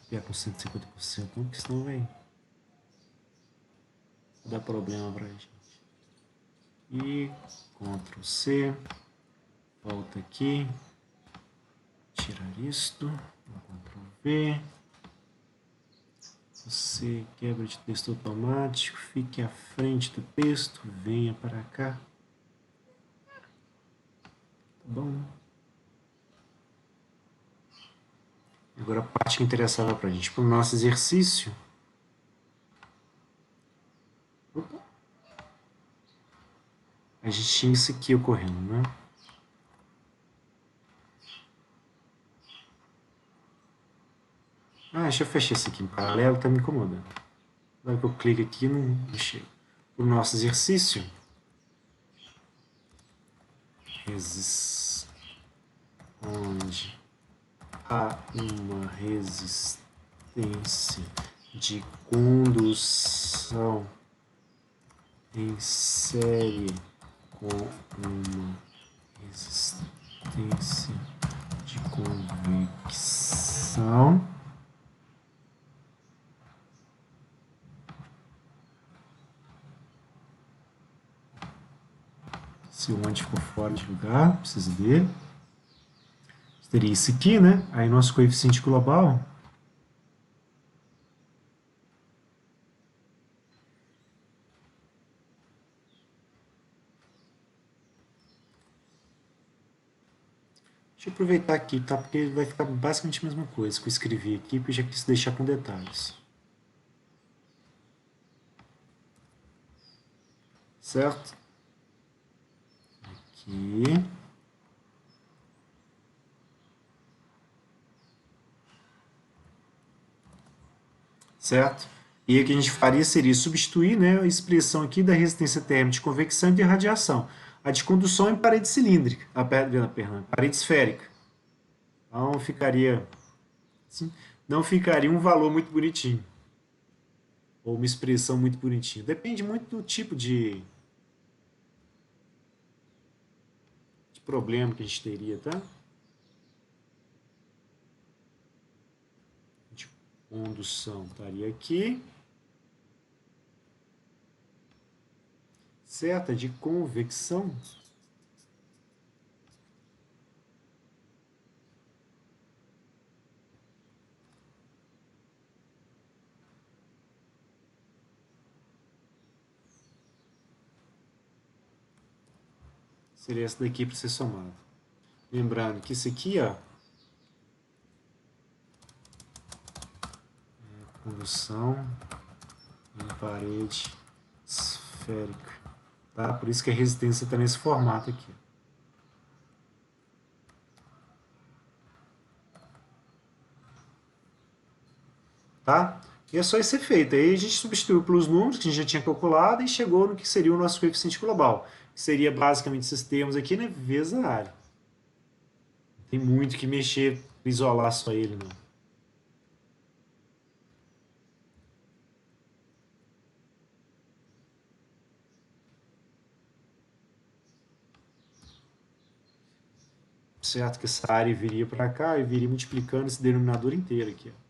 Pegar com 150%, não, porque senão vai dar problema pra gente. E Ctrl C, volta aqui, tirar isto, Ctrl V, você quebra de texto automático, fique à frente do texto, venha para cá, tá bom? Agora a parte que interessava pra gente, para o nosso exercício. Opa. A gente tinha isso aqui ocorrendo, né? Deixa eu fechar isso aqui em paralelo, tá me incomodando. Agora que eu clico aqui, não chega. O nosso exercício. Onde há uma resistência de condução em série com uma resistência de convecção. Se o onde ficou fora de lugar, preciso ver. Teria isso aqui, né? Aí nosso coeficiente global. Deixa eu aproveitar aqui, tá? Porque vai ficar basicamente a mesma coisa que eu escrevi aqui, porque eu já quis deixar com detalhes. Certo? Aqui. Certo? E o que a gente faria seria substituir, né, a expressão aqui da resistência térmica de convecção e de radiação. A de condução em parede cilíndrica, parede esférica. Então ficaria, assim, não ficaria um valor muito bonitinho. Ou uma expressão muito bonitinha. Depende muito do tipo de problema que a gente teria, tá? De condução estaria aqui. Certa de convecção. Seria essa daqui para ser somado. Lembrando que isso aqui, ó, condução em parede esférica. Tá? Por isso que a resistência está nesse formato aqui. Tá? E é só esse efeito. Aí a gente substituiu pelos números que a gente já tinha calculado e chegou no que seria o nosso coeficiente global. Que seria basicamente esses termos aqui, né? Vezes a área. Não tem muito que mexer para isolar só ele, não. Certo que essa área viria para cá e viria multiplicando esse denominador inteiro aqui. Ó.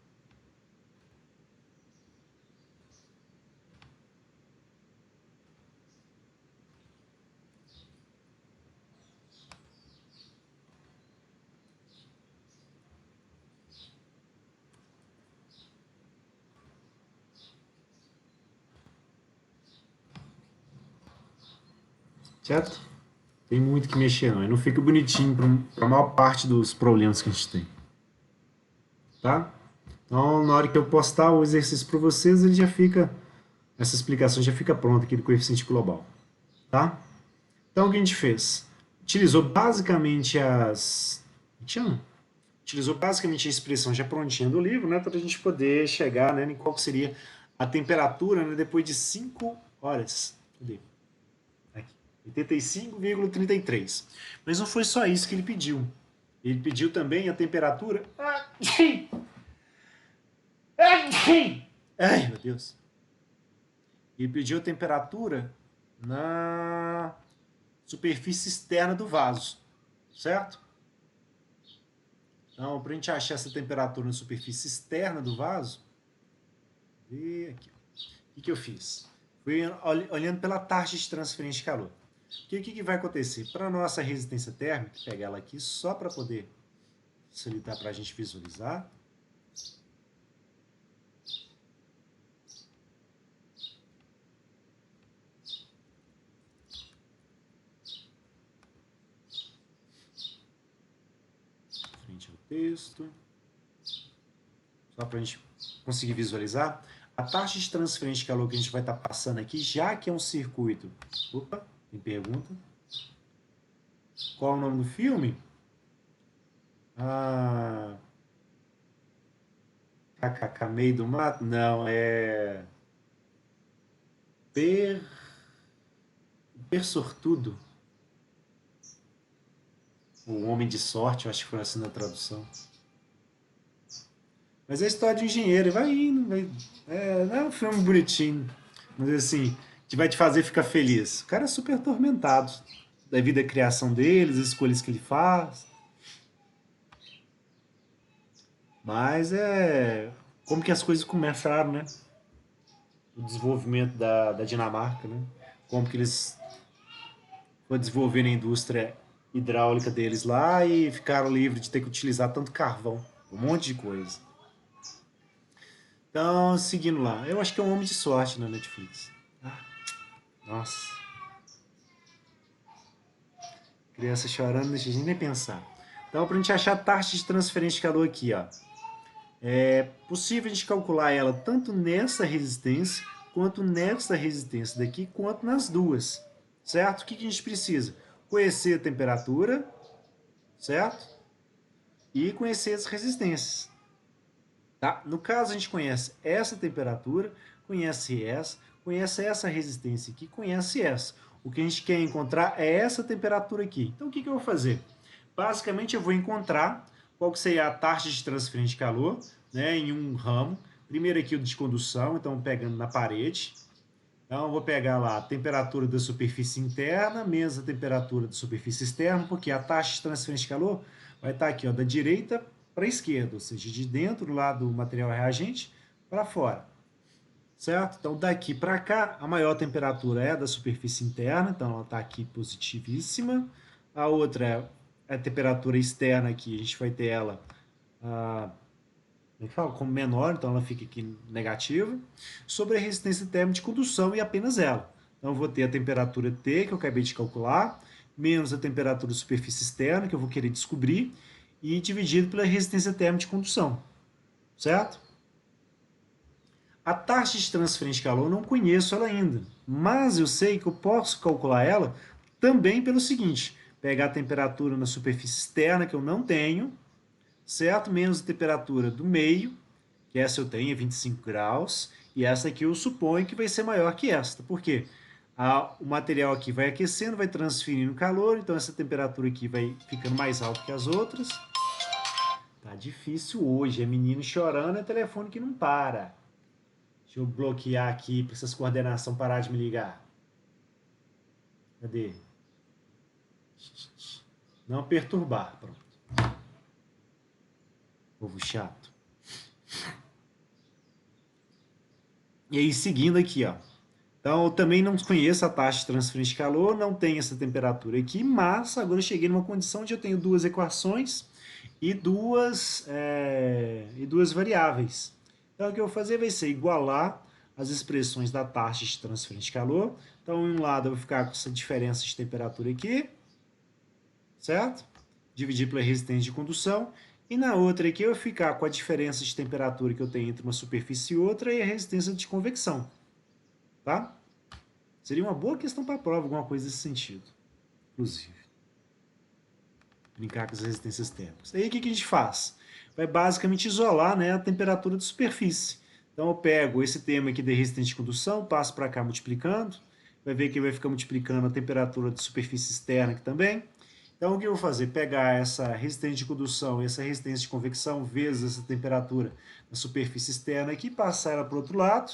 Certo? Tem muito que mexer não. Ele não fica bonitinho para a maior parte dos problemas que a gente tem. Tá? Então, na hora que eu postar o exercício para vocês, ele já fica, essa explicação já fica pronta aqui do coeficiente global. Tá? Então, o que a gente fez? Utilizou basicamente utilizou basicamente a expressão já prontinha do livro, né, para a gente poder chegar, né, em qual seria a temperatura, né, depois de 5 horas. Cadê? 85,33. Mas não foi só isso que ele pediu. Ele pediu também a temperatura. Ai, meu Deus. Ele pediu a temperatura na superfície externa do vaso. certo? Então, para a gente achar essa temperatura na superfície externa do vaso, ver aqui. O que eu fiz? Fui olhando pela taxa de transferência de calor. O que vai acontecer? Para a nossa resistência térmica, vou pegar ela aqui só para poder facilitar para a gente visualizar. Frente ao texto. Só para a gente conseguir visualizar. A taxa de transferência de calor que a gente vai estar passando aqui, já que é um circuito... Opa, tem pergunta. Qual é o nome do filme? KKK Meio do Mato? Não, é... Sortudo. O Homem de Sorte, eu acho que foi assim na tradução. Mas é a história de um engenheiro, vai indo, vai... não é um filme bonitinho, mas assim, que vai te fazer ficar feliz. O cara é super atormentado devido à criação dele, as escolhas que ele faz. Mas é como que as coisas começaram, né? O desenvolvimento da Dinamarca, né? Como que eles foram desenvolvendo a indústria hidráulica deles lá e ficaram livres de ter que utilizar tanto carvão, um monte de coisa. Então, seguindo lá, eu acho que é um Homem de Sorte na Netflix. Nossa. Criança chorando, não deixa a gente nem pensar. Então, para a gente achar a taxa de transferência de calor aqui, ó, é possível a gente calcular ela tanto nessa resistência, quanto nessa resistência daqui, quanto nas duas, certo? O que a gente precisa? Conhecer a temperatura, certo? E conhecer as resistências. Tá? No caso, a gente conhece essa temperatura, conhece essa resistência aqui, conhece essa. O que a gente quer encontrar é essa temperatura aqui. Então, o que eu vou fazer? Basicamente, eu vou encontrar qual que seria a taxa de transferência de calor, né, em um ramo. Primeiro aqui o de condução, então pegando na parede. Então, eu vou pegar lá a temperatura da superfície interna menos a temperatura da superfície externa, porque a taxa de transferência de calor vai estar aqui, ó, da direita para a esquerda, ou seja, de dentro lá do material reagente para fora. Certo? Então, daqui para cá, a maior temperatura é da superfície interna, então ela está aqui positivíssima. A outra é a temperatura externa aqui, a gente vai ter ela como menor, então ela fica aqui negativa. Sobre a resistência térmica de condução e apenas ela. Então, eu vou ter a temperatura T, que eu acabei de calcular, menos a temperatura da superfície externa, que eu vou querer descobrir, e dividido pela resistência térmica de condução. Certo? A taxa de transferência de calor eu não conheço ela ainda, mas eu sei que eu posso calcular ela também pelo seguinte: pegar a temperatura na superfície externa, que eu não tenho, certo? Menos a temperatura do meio, que essa eu tenho, é 25 graus, e essa aqui eu suponho que vai ser maior que esta. Por quê? O material aqui vai aquecendo, vai transferindo calor, então essa temperatura aqui vai ficando mais alta que as outras. Tá difícil hoje, é menino chorando, é telefone que não para. Deixa eu bloquear aqui para essas coordenação parar de me ligar. Cadê? Não perturbar, pronto. Povo chato. E aí, seguindo aqui, ó. Então, eu também não conheço a taxa de transferência de calor, não tenho essa temperatura aqui, mas agora eu cheguei numa condição onde eu tenho duas equações e duas variáveis. Então, o que eu vou fazer vai ser igualar as expressões da taxa de transferência de calor. Então, em um lado eu vou ficar com essa diferença de temperatura aqui, certo? Dividir pela resistência de condução. E na outra aqui eu vou ficar com a diferença de temperatura que eu tenho entre uma superfície e outra e a resistência de convecção. Tá? Seria uma boa questão para a prova, alguma coisa nesse sentido. Inclusive. Brincar com as resistências térmicas. Aí o que a gente faz? Vai basicamente isolar, né, a temperatura da superfície. Então eu pego esse termo aqui de resistência de condução, passo para cá multiplicando. Vai ver que vai ficar multiplicando a temperatura da superfície externa aqui também. Então, o que eu vou fazer? Pegar essa resistência de condução e essa resistência de convecção vezes essa temperatura na superfície externa aqui, passar ela para o outro lado,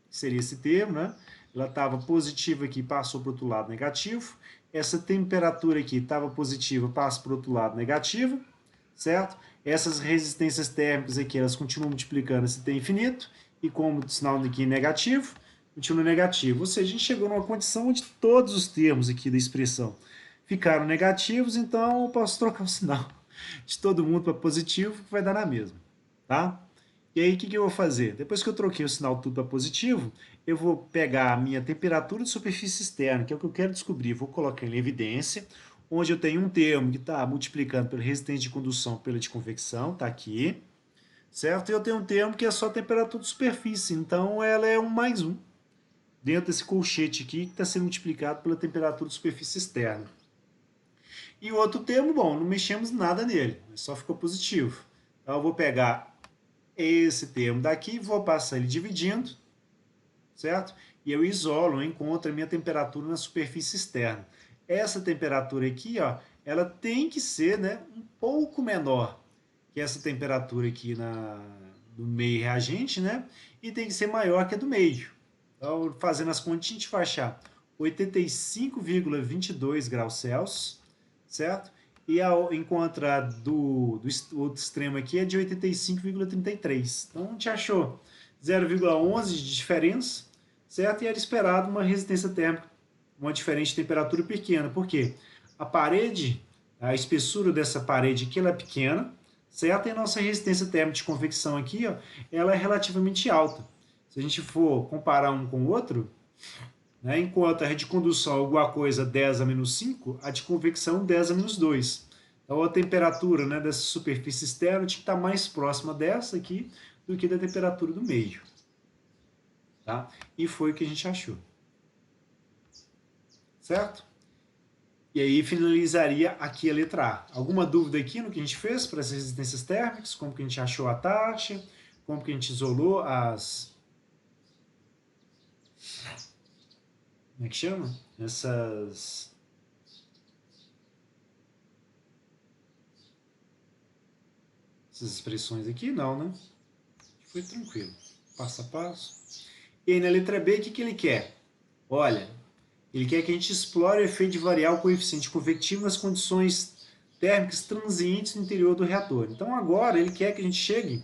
que seria esse termo, né? Ela estava positiva aqui, passou para o outro lado negativo. essa temperatura aqui estava positiva, passa para o outro lado negativa, certo? Essas resistências térmicas aqui, elas continuam multiplicando se tem infinito, e como o sinal aqui é negativo, continua negativo. Ou seja, a gente chegou numa condição onde todos os termos aqui da expressão ficaram negativos, então eu posso trocar o sinal de todo mundo para positivo, que vai dar na mesma, tá? E aí, o que eu vou fazer? Depois que eu troquei o sinal tudo para positivo, eu vou pegar a minha temperatura de superfície externa, que é o que eu quero descobrir, vou colocar em evidência, onde eu tenho um termo que está multiplicando pela resistência de condução pela de convecção, está aqui, certo? E eu tenho um termo que é só temperatura de superfície, então ela é 1 mais 1, dentro desse colchete aqui, que está sendo multiplicado pela temperatura de superfície externa. E o outro termo, bom, não mexemos nada nele, só ficou positivo. Então eu vou pegar esse termo daqui, vou passar ele dividindo, certo? E eu isolo, eu encontro a minha temperatura na superfície externa. Essa temperatura aqui, ó, ela tem que ser, né, um pouco menor que essa temperatura aqui do meio reagente, né? E tem que ser maior que a do meio. Então, fazendo as contas, a gente vai achar 85,22 graus Celsius, certo? E enquanto a do outro extremo aqui é de 85,33. Então, a gente achou 0,11 de diferença, certo? E era esperado uma resistência térmica, uma diferença de temperatura pequena. Por quê? A parede, a espessura dessa parede aqui, ela é pequena, certo? E a nossa resistência térmica de convecção aqui, ó, ela é relativamente alta. Se a gente for comparar um com o outro, né, enquanto a de condução é alguma coisa 10 a menos 5, a de convecção 10 a menos 2. Então a temperatura, né, dessa superfície externa tinha que estar mais próxima dessa aqui do que da temperatura do meio. Tá? E foi o que a gente achou. Certo? E aí finalizaria aqui a letra A. Alguma dúvida aqui no que a gente fez para as resistências térmicas? Como que a gente achou a taxa? Como que a gente isolou as... Como é que chama? Essas expressões aqui? Não, né? Foi tranquilo. Passo a passo. E aí na letra B, o que ele quer? Olha, ele quer que a gente explore o efeito de variar o coeficiente convectivo nas condições térmicas transientes no interior do reator. Então agora ele quer que a gente chegue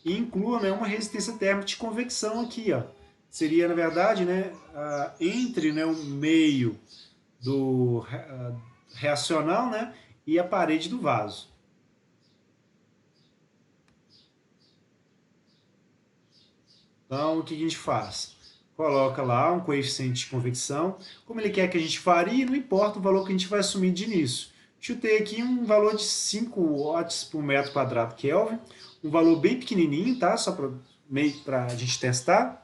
e inclua, né, uma resistência térmica de convecção aqui, ó. Seria, na verdade, né, entre, né, o meio do reacional, né, e a parede do vaso. Então, o que a gente faz? Coloca lá um coeficiente de convecção. Como ele quer que a gente varie, não importa o valor que a gente vai assumir de início. Chutei aqui um valor de 5 watts por metro quadrado Kelvin, um valor bem pequenininho, tá? Só para a gente testar.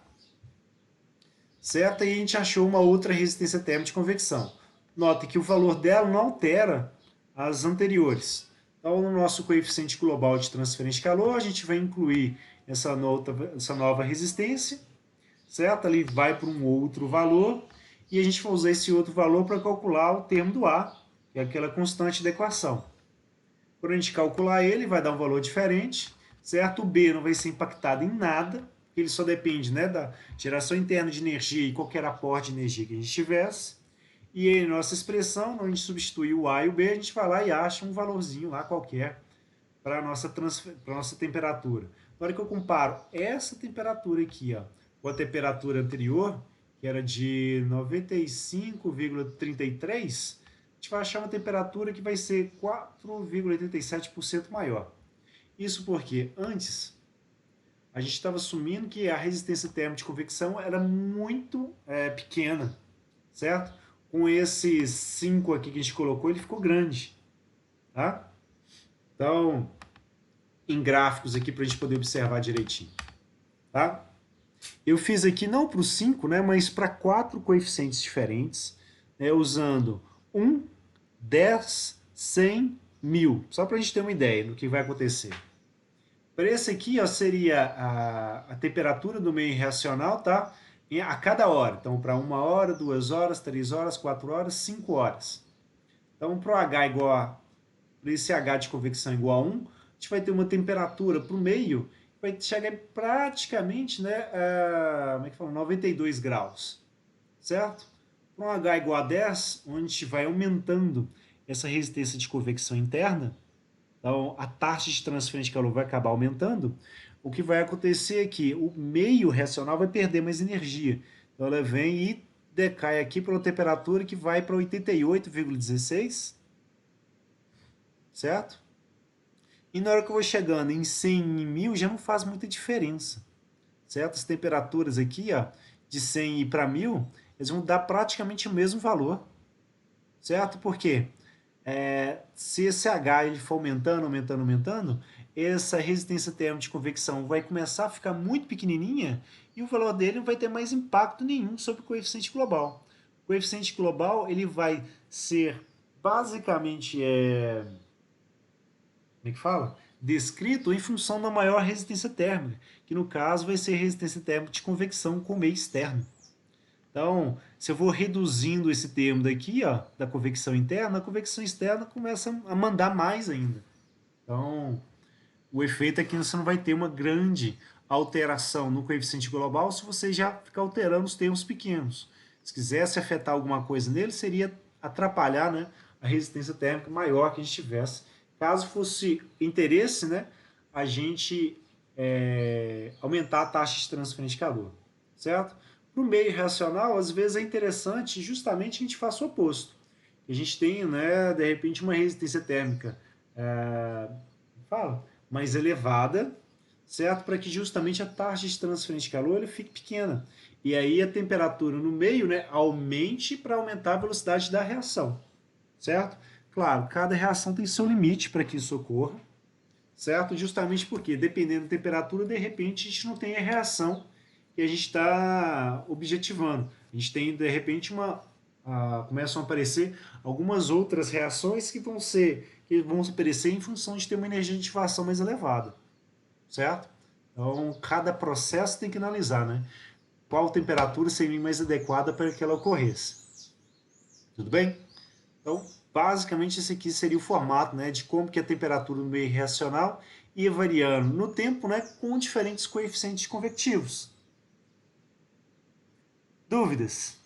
Certo? E a gente achou uma outra resistência térmica de convecção. Nota que o valor dela não altera as anteriores. Então, no nosso coeficiente global de transferência de calor, a gente vai incluir essa nova resistência, certo? Ali vai para um outro valor, e a gente vai usar esse outro valor para calcular o termo do A, que é aquela constante da equação. Quando a gente calcular ele, vai dar um valor diferente, certo? O B não vai ser impactado em nada, porque ele só depende, né, da geração interna de energia e qualquer aporte de energia que a gente tivesse. E aí, nossa expressão, onde a gente substitui o A e o B, a gente vai lá e acha um valorzinho lá qualquer para a nossa temperatura. Na hora que eu comparo essa temperatura aqui, ó, com a temperatura anterior, que era de 95,33, a gente vai achar uma temperatura que vai ser 4,87% maior. Isso porque antes a gente estava assumindo que a resistência térmica de convecção era muito pequena, certo? Com esses 5 aqui que a gente colocou, ele ficou grande, tá? Então, em gráficos aqui para a gente poder observar direitinho, tá? Eu fiz aqui não para os 5, né, mas para 4 coeficientes diferentes, né, usando 1, 10, 100, 1000, só para a gente ter uma ideia do que vai acontecer. Para esse aqui, ó, seria a temperatura do meio reacional, tá? A cada hora. Então, para 1 hora, 2 horas, 3 horas, 4 horas, 5 horas. Então, para o H igual a... Para esse H de convecção igual a 1, a gente vai ter uma temperatura para o meio que vai chegar praticamente, né, como é que fala? 92 graus, certo? Para um H igual a 10, onde a gente vai aumentando essa resistência de convecção interna, então a taxa de transferência de calor vai acabar aumentando, o que vai acontecer é que o meio reacional vai perder mais energia. Então ela vem e decai aqui para uma temperatura que vai para 88,16, certo? E na hora que eu vou chegando em 100 e 1000 já não faz muita diferença, certo? As temperaturas aqui, ó, de 100 para 1000, eles vão dar praticamente o mesmo valor, certo? Por quê? Se esse H ele for aumentando, aumentando, aumentando, essa resistência térmica de convecção vai começar a ficar muito pequenininha e o valor dele não vai ter mais impacto nenhum sobre o coeficiente global. O coeficiente global ele vai ser basicamente, como é que fala? Descrito em função da maior resistência térmica, que no caso vai ser resistência térmica de convecção com meio externo. Então, se eu vou reduzindo esse termo daqui, ó, da convecção interna, a convecção externa começa a mandar mais ainda. Então, o efeito é que você não vai ter uma grande alteração no coeficiente global se você já ficar alterando os termos pequenos. Se quisesse afetar alguma coisa nele, seria atrapalhar, né, a resistência térmica maior que a gente tivesse. Caso fosse interesse, né, a gente aumentar a taxa de transferência de calor, certo? Para o meio reacional, às vezes é interessante justamente a gente faça o oposto. A gente tem, né, de repente, uma resistência térmica mais elevada, certo? Para que justamente a taxa de transferência de calor ele fique pequena. E aí a temperatura no meio, né, aumente para aumentar a velocidade da reação, certo? Claro, cada reação tem seu limite para que isso ocorra, certo? Justamente porque, dependendo da temperatura, de repente a gente não tem a reação que a gente está objetivando. A gente tem, de repente, começam a aparecer algumas outras reações que vão aparecer em função de ter uma energia de ativação mais elevada, certo? Então, cada processo tem que analisar, né? Qual temperatura seria mais adequada para que ela ocorresse. Tudo bem? Então, basicamente, esse aqui seria o formato, né, de como que a temperatura no meio reacional ia variando no tempo, né, com diferentes coeficientes convectivos. Dúvidas?